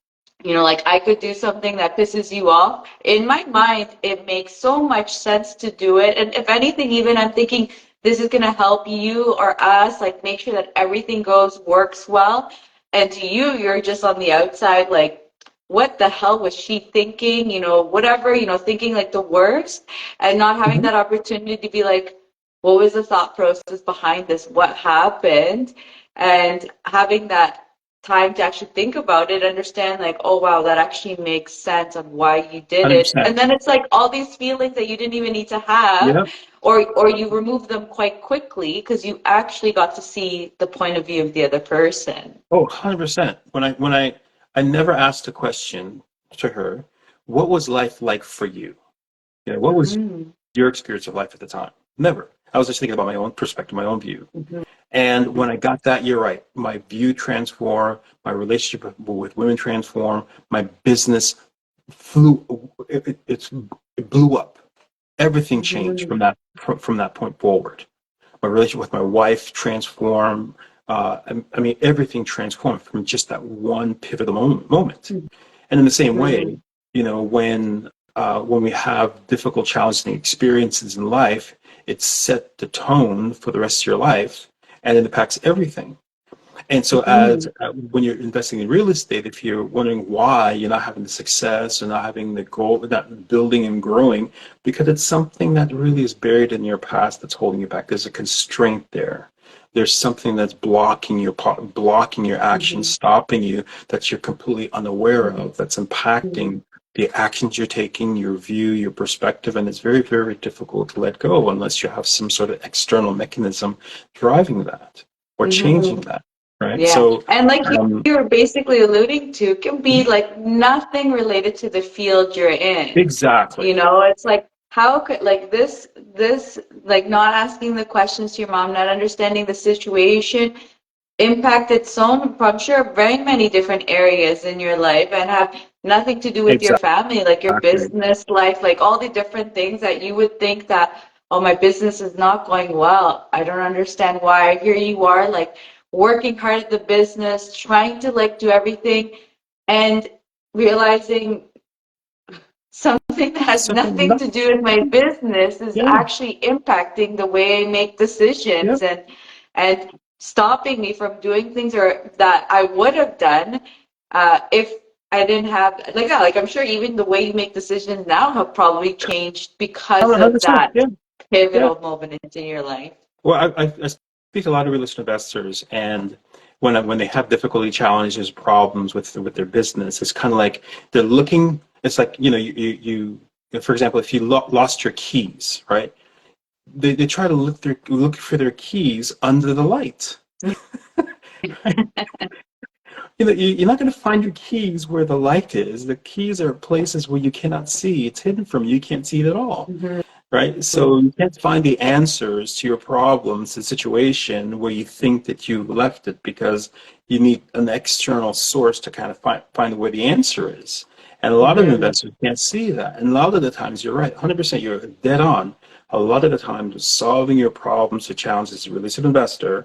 Like I could do something that pisses you off. In my mind, it makes so much sense to do it. And if anything, even I'm thinking this is going to help you or us, like make sure that everything works well. And to you, you're just on the outside, like, what the hell was she thinking? Whatever, thinking like the worst and not having Mhm. that opportunity to be like, what was the thought process behind this? What happened? And having that time to actually think about it, understand like, oh wow, that actually makes sense on why you did it. And 100%. then it's like all these feelings that you didn't even need to have, Yeah. or you remove them quite quickly because you actually got to see the point of view of the other person. Oh, 100%. I never asked a question to her, what was life like for you? What was Mm-hmm. your experience of life at the time? Never. I was just thinking about my own perspective, my own view. Mm-hmm. And when I got that, you're right. My view transformed, my relationship with women transformed, my business flew, it blew up. Everything changed Mm-hmm. from that point forward. My relationship with my wife transformed. I mean, everything transformed from just that one pivotal moment. And in the same Mm-hmm. way, when we have difficult, challenging experiences in life, it set the tone for the rest of your life, and it impacts everything. And so, as Mm-hmm. when you're investing in real estate, if you're wondering why you're not having the success or not having the goal, not building and growing, because it's something that really is buried in your past that's holding you back. There's a constraint there. There's something that's blocking your actions, Mm-hmm. stopping you, that you're completely unaware of, that's Mm-hmm. impacting the actions you're taking, your view, your perspective, and it's very, very difficult to let go unless you have some sort of external mechanism driving that or changing Mm-hmm. that, right? Yeah. So, And like um, you were basically alluding to, it can be like nothing related to the field you're in. exactly. It's like how could like this like not asking the questions to your mom, not understanding the situation impacted so I'm sure very many different areas in your life and have nothing to do with your family, like your Exactly. business life, like all the different things that you would think that, oh, my business is not going well. I don't understand why. Here you are, like working hard at the business, trying to like do everything and realizing something that has Something, nothing to do with my business is yeah, actually impacting the way I make yeah. decisions and stopping me from doing things or that I would have done if I didn't have like yeah, like I'm sure even the way you make decisions now have probably changed Oh, because of 100%. that Yeah, yeah. pivotal moment in your life. Well, I speak to a lot of real estate investors, and when they have difficulty, challenges, problems with their business, it's kind of like they're looking. It's like for example, if you lost your keys, right? They try to look for their keys under the light. You're not going to find your keys where the light is. The keys are places where you cannot see. It's hidden from you. You can't see it at all. Mhm. Right? So you can't find the answers to your problems, the situation where you think that you left it because you need an external source to kind of find where the answer is. And a lot of Mhm. investors can't see that. And a lot of the times, you're right, 100%, you're dead on. A lot of the times, solving your problems or challenges as a real estate investor,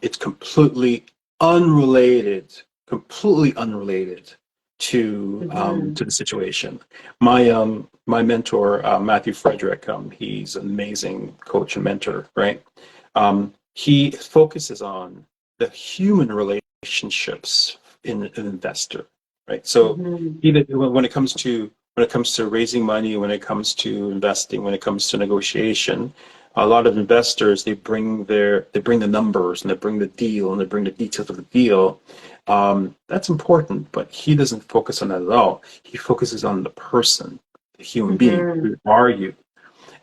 it's completely unrelated to Mhm. the situation. My mentor Matthew Frederick, he's an amazing coach and mentor, right? He focuses on the human relationships in an investor, right? So Mhm. even when it comes to raising money, when it comes to investing, when it comes to negotiation, a lot of investors they bring the numbers and they bring the deal and they bring the details of the deal. That's important, but he doesn't focus on that at all. He focuses on the person, the human being. Mhm. Who are you?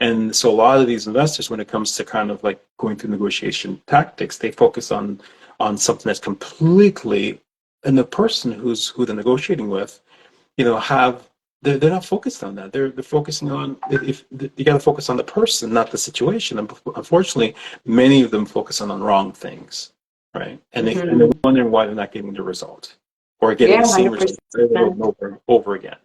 And so a lot of these investors, when it comes to kind of like going through negotiation tactics, they focus on something that's completely, and the person who they're negotiating with, have they're not focused on that. They're focusing on, if you got to focus on the person, not the situation. And unfortunately, many of them focus on the wrong things, right? And they're Mhm. wondering why they're not getting the result or getting Yeah, the same result over 100%. and over and over again,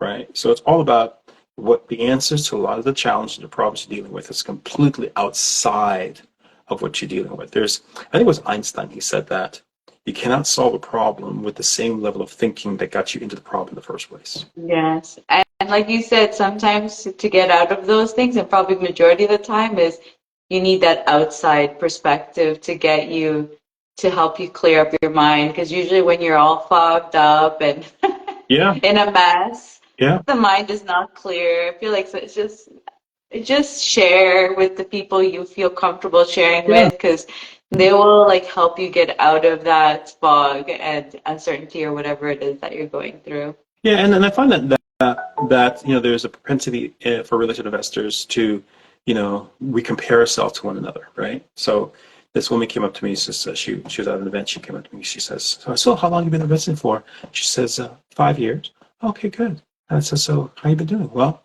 right? So it's all about what the answers to a lot of the challenges and the problems you're dealing with is completely outside of what you're dealing with. I think it was Einstein, he said that you cannot solve a problem with the same level of thinking that got you into the problem in the first place. Yes. And like you said, sometimes to get out of those things, and probably majority of the time, is you need that outside perspective to get you to help you clear up your mind. Because usually when you're all fogged up and Yeah, in a mess, yeah, the mind is not clear. I feel like so it's just share with the people you feel comfortable sharing yeah, with because they will like help you get out of that fog and uncertainty or whatever it is that you're going through. yeah. And I find that there's a propensity for real estate investors to, we compare ourselves to one another, right? So this woman came up to me. She says she was at an event. She came up to me. She says, "So how long have you been investing for?" She says, 5 years. Okay, good. And I said, "So how you been doing?" Well,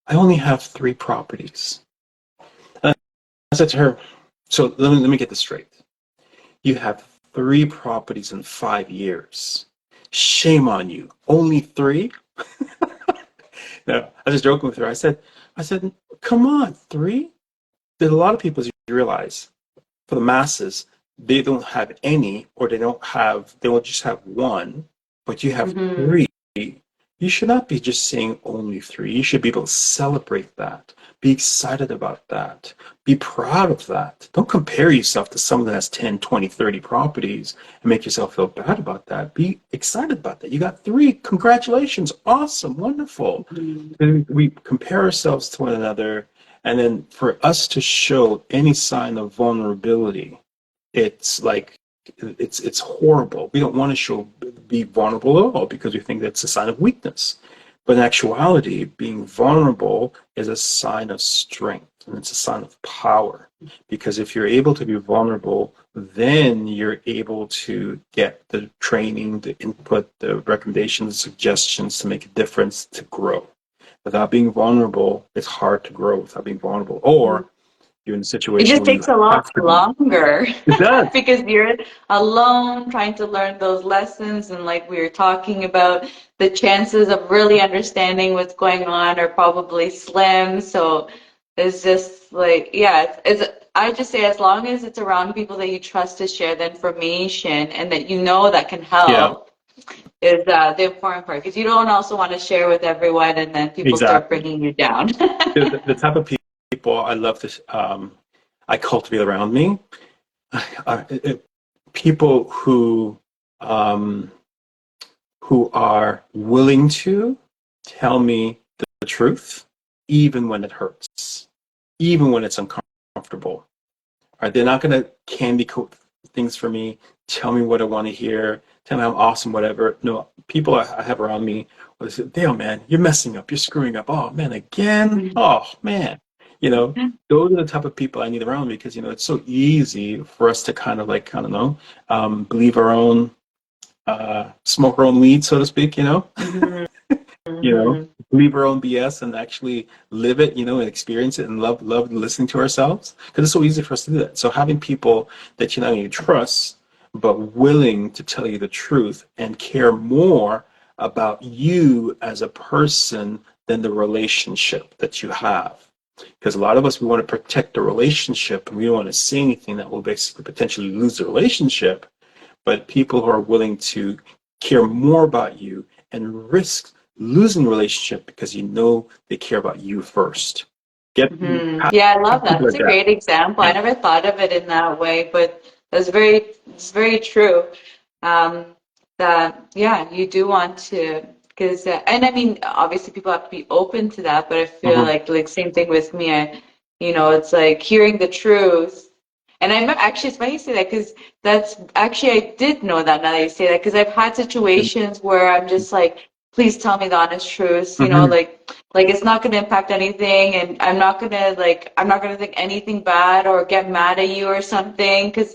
I only have 3 properties. And I said to her, "So let me get this straight. You have 3 properties in 5 years. Shame on you. Only three?" No, I was just joking with her. I said, come on, three? There's a lot of people, as you realize, for the masses, they don't have any, or they will just have one, but you have Mm-hmm. three. You should not be just saying only three. You should be able to celebrate that, be excited about that, be proud of that. Don't compare yourself to someone that has 10, 20, 30 properties and make yourself feel bad about that. Be excited about that. You got three. Congratulations. Awesome. Wonderful. Mm-hmm. And we compare ourselves to one another, and then for us to show any sign of vulnerability, it's like it's horrible. We don't want to be vulnerable at all because we think that's a sign of weakness. But in actuality, being vulnerable is a sign of strength and it's a sign of power. Because if you're able to be vulnerable, then you're able to get the training, the input, the recommendations, suggestions to make a difference, to grow. Without being vulnerable, it's hard to grow without being vulnerable. Mhm. Or you're in a It situation just where you takes a lot have to be. longer It does. because you're alone trying to learn those lessons. And like we were talking about, the chances of really understanding what's going on are probably slim. So it's just like, yeah, I just say as long as it's around people that you trust to share the information and that you know that can Yeah, help is the important part. Because you don't also want to share with everyone and then people start exactly. bringing you down. The type of people I love to, I cultivate around me, people um, who are willing to tell me the truth, even when it hurts, even when it's uncomfortable. Right? They're not going to candy coat things for me, tell me what I want to hear, tell me I'm awesome, whatever. No, people I have around me will say, Dale, man, you're messing up, you're screwing up. Oh, man, again? Oh, man. You know, those are the type of people I need around me because, it's so easy for us to kind of like, I don't know, believe our own, smoke our own weed, so to speak, Mhm. you know, Mhm. believe our own BS and actually live it, and experience it and love listening to ourselves. Because it's so easy for us to do that. So having people that you trust, but willing to tell you the truth and care more about you as a person than the relationship that you have. Because a lot of us, we want to protect the relationship and we don't want to say anything that will basically potentially lose the relationship. But people who are willing to care more about you and risk losing the relationship because they care about you first. Get Yeah, I love that. people That's like a that. great example. I Yeah. never thought of it in that way, but it's very true. Um, that yeah, you do want to, because and I mean, obviously people have to be open to that, but I feel Hmm. like same thing with me. It's like hearing the truth. And I remember, actually, it's funny you say that because that's actually, I did know that now that you say that because I've had situations where I'm just like, please tell me the honest truth, Hmm. like it's not going to impact anything, and I'm not going to think anything bad or get mad at you or something, because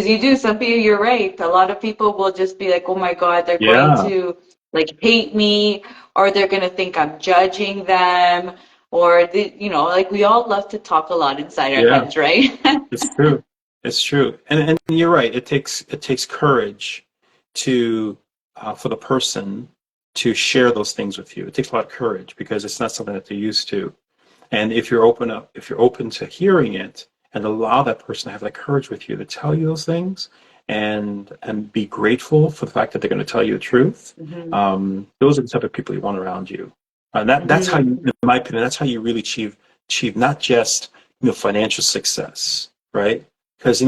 you do, some people, you're right, a lot of people will just be like, oh my God, they're going Yeah. to like hate me, or they're going to think I'm judging them, or like we all love to talk a lot inside our Yeah. heads, right? It's true. It's true. And you're right. It takes courage to for the person to share those things with you. It takes a lot of courage because it's not something that they're used to. And if you're open to hearing it and allow that person to have that courage with you to tell you those things and be grateful for the fact that they're going to tell you the truth, Hmm. those are the type of people you want around you. And that's how you, Hmm. in my opinion, that's how you really achieve not just financial success, right? Because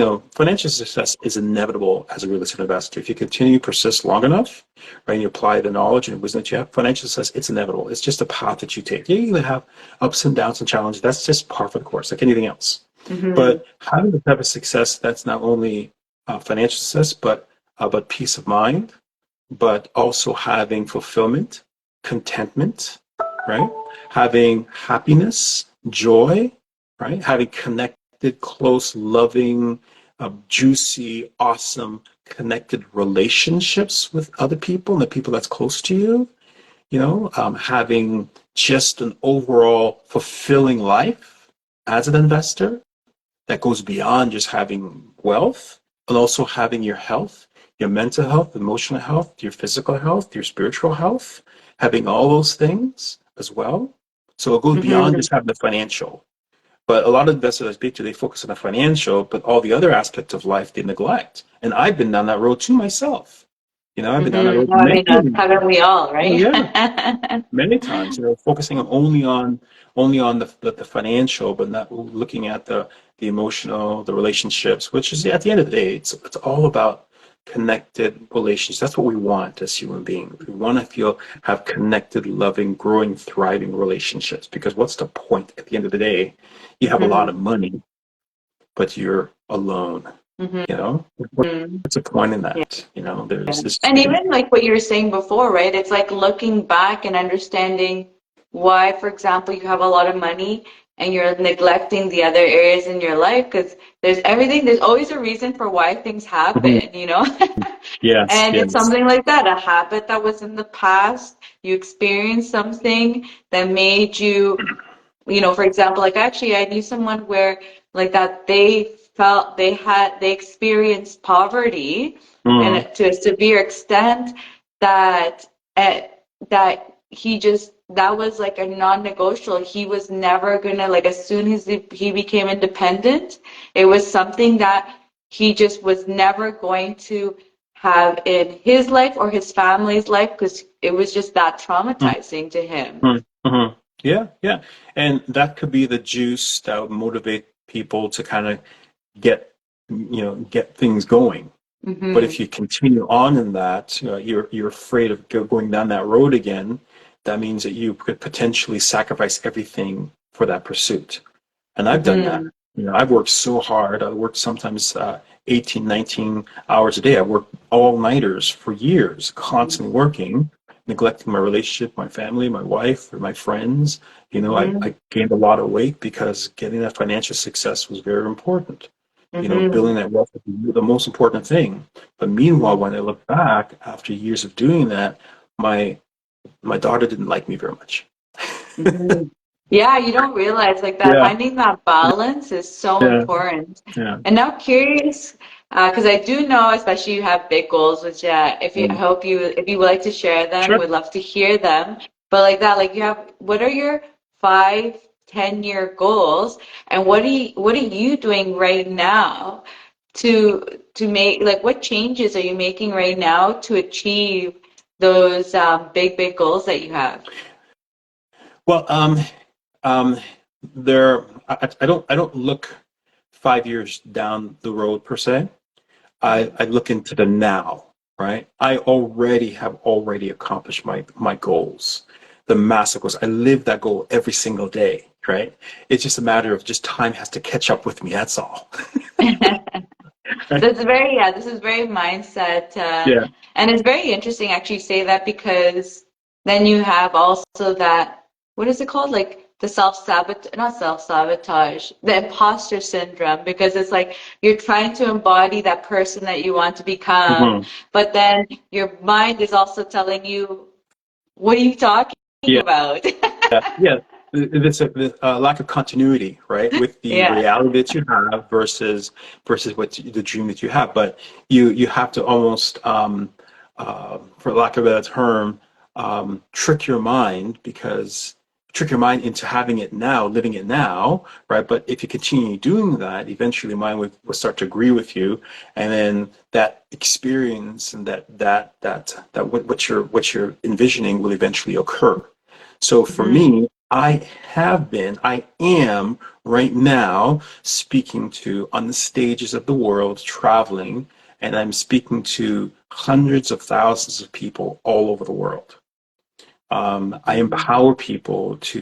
financial success is inevitable as a real estate investor. If you continue to persist long enough, right, and you apply the knowledge and wisdom that you have, financial success, it's inevitable. It's just a path that you take. You have ups and downs and challenges. That's just par for the course, like anything else. Hmm. But having the type of success that's not only financial success, but peace of mind, but also having fulfillment, contentment, right? Having happiness, joy, right? Having connected, close, loving, juicy, awesome, connected relationships with other people and the people that's close to you, having just an overall fulfilling life as an investor that goes beyond just having wealth, but also having your health, your mental health, emotional health, your physical health, your spiritual health, having all those things as well. So it goes beyond Hmm. just having the financial. But a lot of investors I speak to, they focus on the financial, but all the other aspects of life they neglect. And I've been down that road too myself. I've been down that road No, I many, mean, haven't we all, oh right? yeah, many times, focusing only on the financial, but not looking at the emotional, the relationships, which is at the end of the day, it's all about connected relationships. That's what we want as human beings. We want to have connected, loving, growing, thriving relationships. Because what's the point at the end of the day? You have a lot Hmm. of money, but you're alone. Hmm. You know, what's the point in that? There's this. And even like what you were saying before, right? It's like looking back and understanding why, for example, you have a lot of money and you're neglecting the other areas in your life, because there's always a reason for why things Mhm. happen, you know? Yes, And it's yes. something like that, a habit that was in the past. You experienced something that made you, for example, like actually I knew someone where like that they felt they experienced poverty Mm, and to a severe extent that uh, that that was like a non-negotiable. He was never gonna, like, as soon as he became independent, it was something that he just was never going to have in his life or his family's life, because it was just that mm, traumatizing to him. mm. Yeah, yeah. And that could be the juice that would motivate people to kind of get, get things going. But if Hmm. you continue on in that, you're afraid of going down that road again. That means that you could potentially sacrifice everything for that pursuit. And I've done that. Hmm. I've worked so hard. I worked sometimes 18, 19 hours a day. I worked all-nighters for years, constantly working, neglecting my relationship, my family, my wife, or my friends. Hmm. I gained a lot of weight because getting that financial success was very important. Building Hmm. that wealth is the most important thing. But meanwhile, when I look back after years of doing that, my my daughter didn't like me very much. Hmm. Yeah, you don't realize like that. Yeah, Finding that balance is so yeah, important. yeah. And now curious, because I do know, especially you have big goals, which I Um, hope if you would like to share them, sure. would love to hear them. But like that, like you have, what are your 5, 10 year goals, and what are you doing right now to make, like, what changes are you making right now to achieve those big goals that you have? Well, um, there, I don't look 5 years down the road per se. I look into the now, right? I already accomplished my goals, the massive goals. I live that goal every single day, right? It's just a matter of just time has to catch up with me. That's all. Right? Yeah, this is very mindset, Yeah. and it's very interesting actually you say that, because then you have also that, what is it called? Like the not self-sabotage, the imposter syndrome, because it's like you're trying to embody that person that you want to become, Hmm. but then your mind is also telling you, what are you talking Yeah. about? Yeah. There's a lack of continuity, right, with the Yeah. reality that you have versus the dream that you have. But you have to almost, for lack of a better term, trick your mind trick your mind into having it now, living it now, right? But if you continue doing that, eventually mind will start to agree with you, and then that experience and what you're envisioning will eventually occur. So for Hmm. me, I am right now speaking to on the stages of the world, traveling, and I'm speaking to hundreds of thousands of people all over the world. I empower people to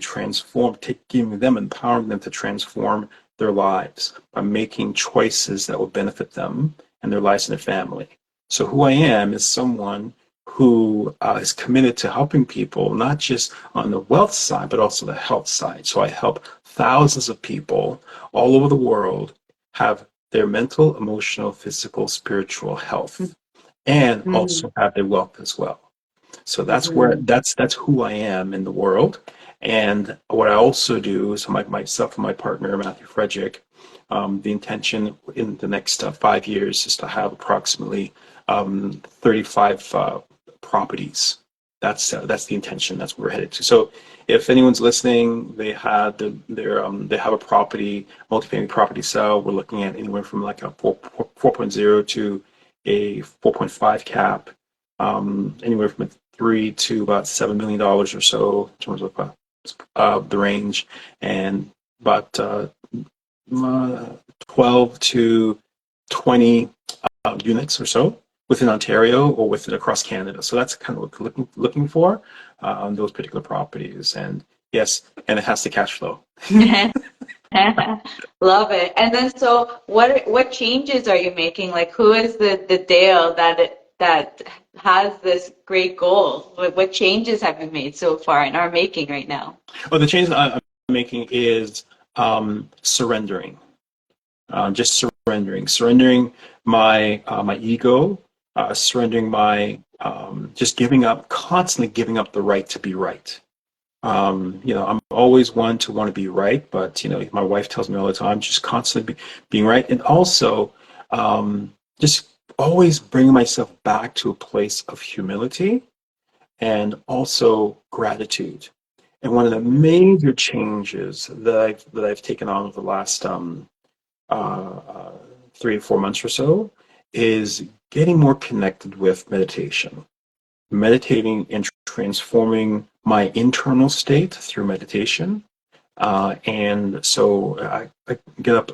empowering them to transform their lives by making choices that will benefit them and their lives and their family. So who I am is someone who is committed to helping people, not just on the wealth side, but also the health side. So I help thousands of people all over the world have their mental, emotional, physical, spiritual health, and Hmm. also have their wealth as well. So Hmm. that's who I am in the world. And what I also do is myself and my partner Matthew Frederick. The intention in the next 5 years is to have approximately 35 properties. That's the intention. That's what we're headed to. So if anyone's listening, they have a multifamily property sale. We're looking at anywhere from like a 4.0 to a 4.5 cap, anywhere from 3 to about $7 million or so in terms of the range, and about 12 to 20 units or so within Ontario or within across Canada. So that's kind of what we're looking for on those particular properties. And yes, and it has to cash flow. Love it. And then, so what changes are you making? Like, who is the Dale that has this great goal? What changes have you made so far and are making right now? Oh, the change that I'm making is surrendering, just surrendering my ego, surrendering my just giving up, constantly giving up the right to be right. I'm always one to want to be right, but my wife tells me all the time, just constantly being right, and also just always bringing myself back to a place of humility and also gratitude. And one of the major changes that I've taken on over the last uh, 3 to 4 months or so is getting more connected with meditation, meditating and transforming my internal state through meditation. And so I get up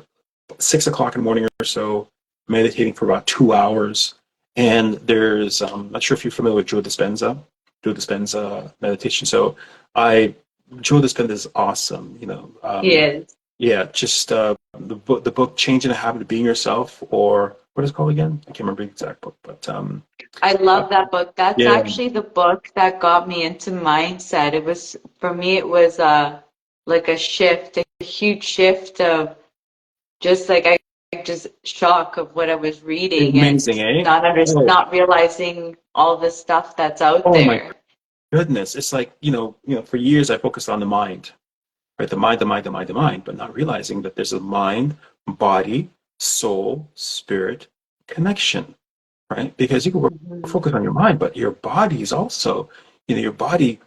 6 o'clock in the morning or so, meditating for about 2 hours. And there's, I'm not sure if you're familiar with Joe Dispenza meditation. So Joe Dispenza is awesome. Yes. Yeah, just the book Changing the Habit of Being Yourself, or what is it called again? I can't remember the exact book, but I uh, love that book. That's yeah, actually the book that got me into mindset. It was, for me, it was like a shift, a huge shift of just like just shock of what I was reading and amazing, eh? not realizing all the stuff that's out Oh my there. goodness. It's like, for years I focused on the mind, right? The mind, the mind, the mind, the mind, but not realizing that there's a mind, body, soul, spirit connection, right? Because you can Mhm. focus on your mind, but your body is also, your body,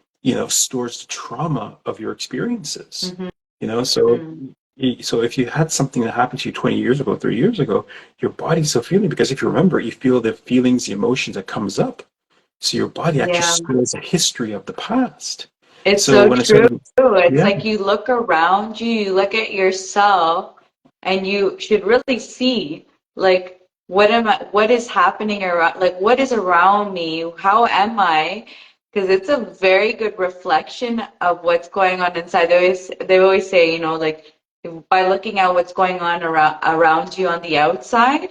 stores the trauma of your experiences, Mhm. so so if you had something that happened to you 20 years ago, 30 years ago, your body's still feeling, because if you remember, you feel the feelings, the emotions that comes up. So your body actually Yeah. stores a history of the past. It's So so when I true. started, It's yeah, like you look around you, you look at yourself, and you should really see, like, what is happening around, like, what is around me? How am I? Because it's a very good reflection of what's going on inside. They always say, like, by looking at what's going on around you on the outside,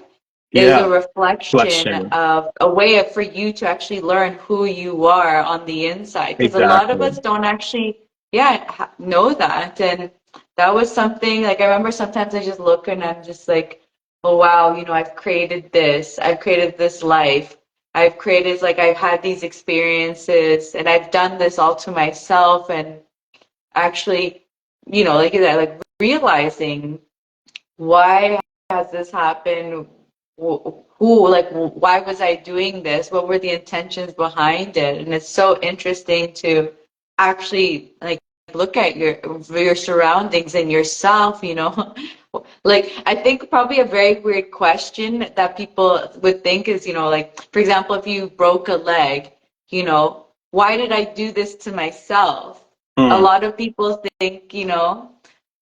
is a yeah, reflection flexion, of a way for you to actually learn who you are on the inside. Because a lot of exactly. us don't actually, yeah, know that. And that was something, like, I remember sometimes I just look and I'm just like, oh, wow, I've created this life. I've had these experiences and I've done this all to myself. And actually, like that, like realizing, why has this happened? Like, why was I doing this? What were the intentions behind it? And it's so interesting to actually like look at your surroundings and yourself. Like, I think probably a very weird question that people would think is, like, for example, if you broke a leg, why did I do this to myself? A Mm, lot of people think,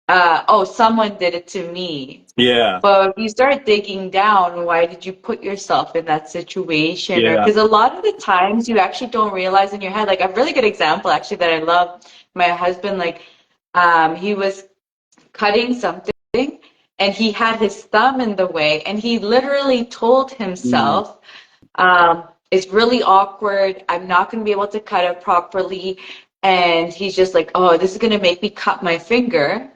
oh, someone did it to me. yeah, But if you start digging down, why did you put yourself in that situation? Or yeah, because a lot of the times you actually don't realize in your head, like a really good example actually that I love, my husband, like, he was cutting something and he had his thumb in the way and he literally told mm, himself, it's really awkward. I'm not going to be able to cut it properly. And he's just like, oh, this is going to make me cut my finger.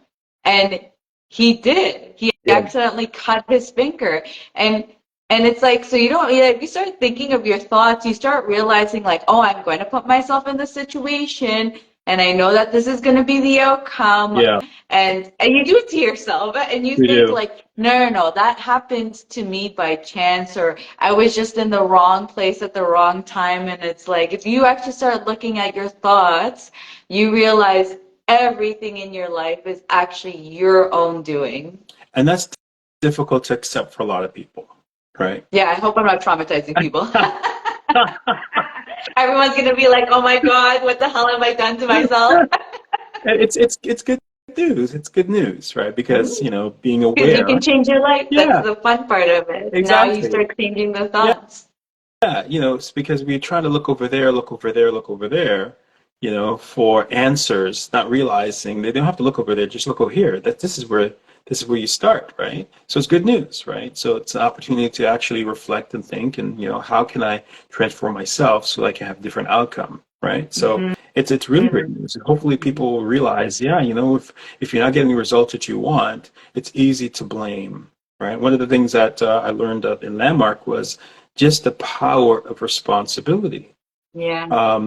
And he did. He yeah, accidentally cut his finger. And and it's like, so you don't, like, you start thinking of your thoughts, you start realizing, like, oh, I'm going to put myself in this situation, and I know that this is going to be the outcome. yeah, And you do it to yourself, and you we think, do. like, no, no, no, that happened to me by chance, or I was just in the wrong place at the wrong time. And it's like, if you actually start looking at your thoughts, you realize everything in your life is actually your own doing. And that's difficult to accept for a lot of people, right? Yeah, I hope I'm not traumatizing people. Everyone's gonna be like, oh my God, what the hell have I done to myself? It's good news. It's good news, right? Because, being Because you can aware. change your life. That's Yeah, the fun part of it. Now you exactly. start changing the Yeah, thoughts. it's because we're trying to look over there, look over there, look over there, for answers, not realizing they don't have to look over there, just look over here. That this is where you start, right? So it's good news, right? So it's an opportunity to actually reflect and think, and how can I transform myself so I can have a different outcome? right? So it's really great news. And hopefully people will realize, yeah, if you're not getting the results that you want, it's easy to blame, right? One of the things that I learned in Landmark was just the power of responsibility. Yeah.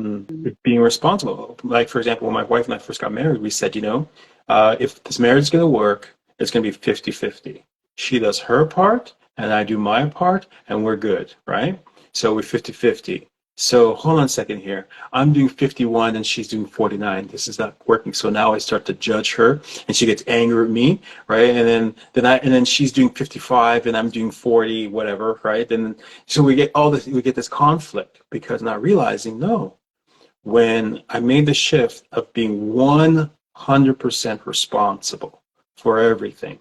Being responsible. Like, for example, when my wife and I first got married, we said, if this marriage is going to work, it's going to be 50-50. She does her part, and I do my part, and we're good, right? So we're 50-50. So hold on a second here. I'm doing 51 and she's doing 49. This is not working. So now I start to judge her and she gets angry at me, right? And then she's doing 55 and I'm doing 40, whatever, right? And so we get this conflict because not realizing, no, when I made the shift of being 100% responsible for everything.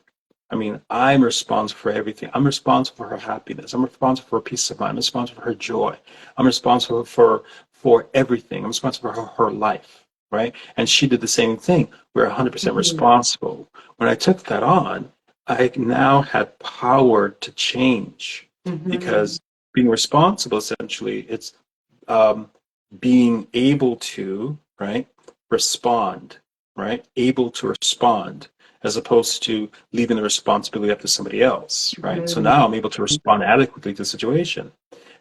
I mean, I'm responsible for everything. I'm responsible for her happiness. I'm responsible for her peace of mind. I'm responsible for her joy. I'm responsible for everything. I'm responsible for her life, right? And she did the same thing. We're 100% responsible. When I took that on, I now had power to change because being responsible, essentially, it's um, being able to, right, respond, right, able to respond, as opposed to leaving the responsibility up to somebody else, right? So now I'm able to respond adequately to the situation.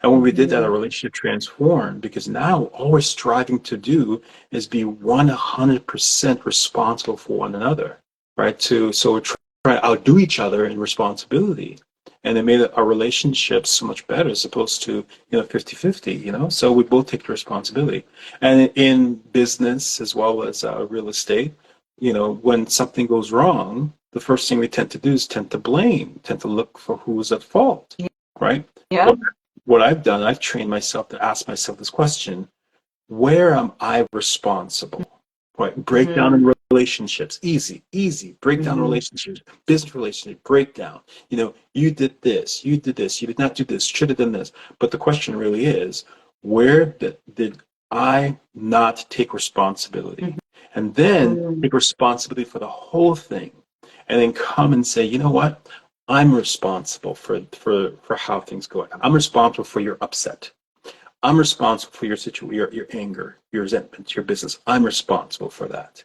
And when we did that, our relationship transformed because now all we're striving to do is be 100% responsible for one another, right? So we're trying to outdo each other in responsibility. And it made our relationship so much better as opposed to 50-50. So we both take the responsibility. And in business as well as real estate, when something goes wrong, the first thing we tend to do is tend to blame, tend to look for who's at fault, right? Yeah. What I've done, I've trained myself to ask myself this question: where am I responsible? Right? Break down in relationships. Easy, easy. Break down relationships. Business relationship, breakdown. You did this, you did this, you did not do this, should have done this. But the question really is, where did I not take responsibility? And then take responsibility for the whole thing. And then come and say, you know what? I'm responsible for how things go. I'm responsible for your upset. I'm responsible for your situation, your anger, your resentment, your business. I'm responsible for that.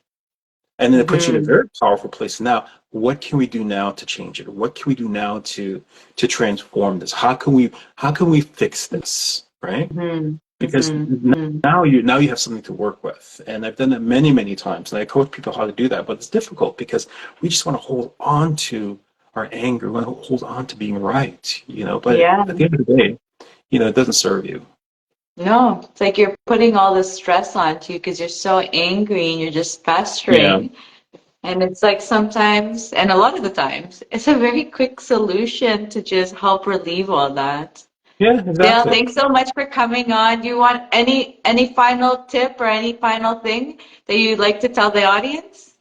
And then it puts you in a very powerful place. Now, what can we do now to change it? What can we do now to transform this? How can we fix this? Right? Because now you have something to work with. And I've done that many, many times. And I coach people how to do that, but it's difficult because we just want to hold on to our anger. We want to hold on to being right, but Yeah. at the end of the day, it doesn't serve you. No, it's like you're putting all this stress onto you because you're so angry and you're just Yeah. festering. And it's like sometimes, and a lot of the times, it's a very quick solution to just help relieve all that. Yeah, Dale, exactly. thanks so much for coming on. Do you want any final tip or any final thing that you'd like to tell the audience?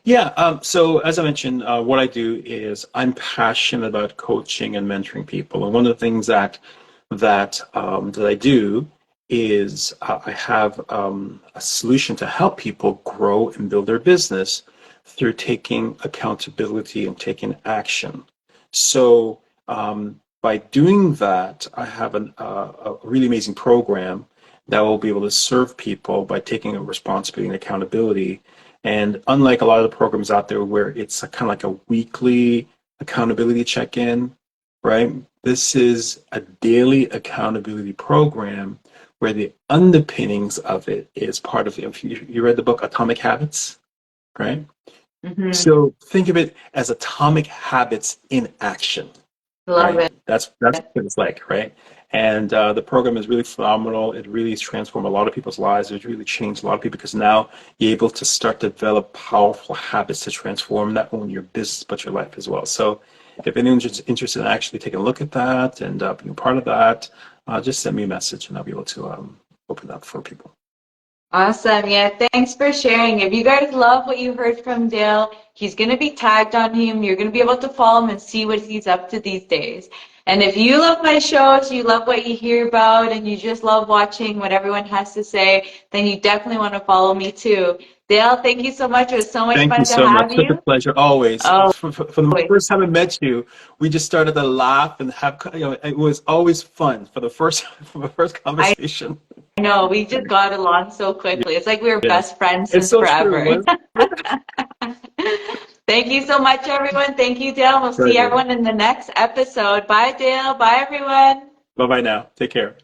Yeah. So as I mentioned, what I do is I'm passionate about coaching and mentoring people, and one of the things that I do is I have a solution to help people grow and build their business through taking accountability and taking action. So by doing that, I have a really amazing program that will be able to serve people by taking a responsibility and accountability. And unlike a lot of the programs out there where it's kind of like a weekly accountability check-in, right? This is a daily accountability program where the underpinnings of it is part of it. You read the book Atomic Habits, right? So think of it as atomic habits in action, Love right? it. That's what it's like, right? And the program is really phenomenal. It really has transformed a lot of people's lives. It's really changed a lot of people because now you're able to start to develop powerful habits to transform not only your business but your life as well. So if anyone's interested in actually taking a look at that and being part of that, just send me a message and I'll be able to open up for people. Awesome. Yeah, thanks for sharing. If you guys love what you heard from Dale, he's going to be tagged on him. You're going to be able to follow him and see what he's up to these days. And if you love my shows, you love what you hear about, and you just love watching what everyone has to say, then you definitely want to follow me too. Dale, thank you so much. It was so much Thank you fun to so much. have Such a you. pleasure always. Oh, From the first time I met you, we just started to laugh and have, it was always fun for the first from the first I conversation. know, we just got along so quickly. It's like we were Yes. best friends It's since so true. forever. Wasn't it? Thank you so much, everyone. Thank you, Dale. We'll see Pleasure. everyone in the next episode. Bye, Dale. Bye, everyone. Bye bye now. Take care.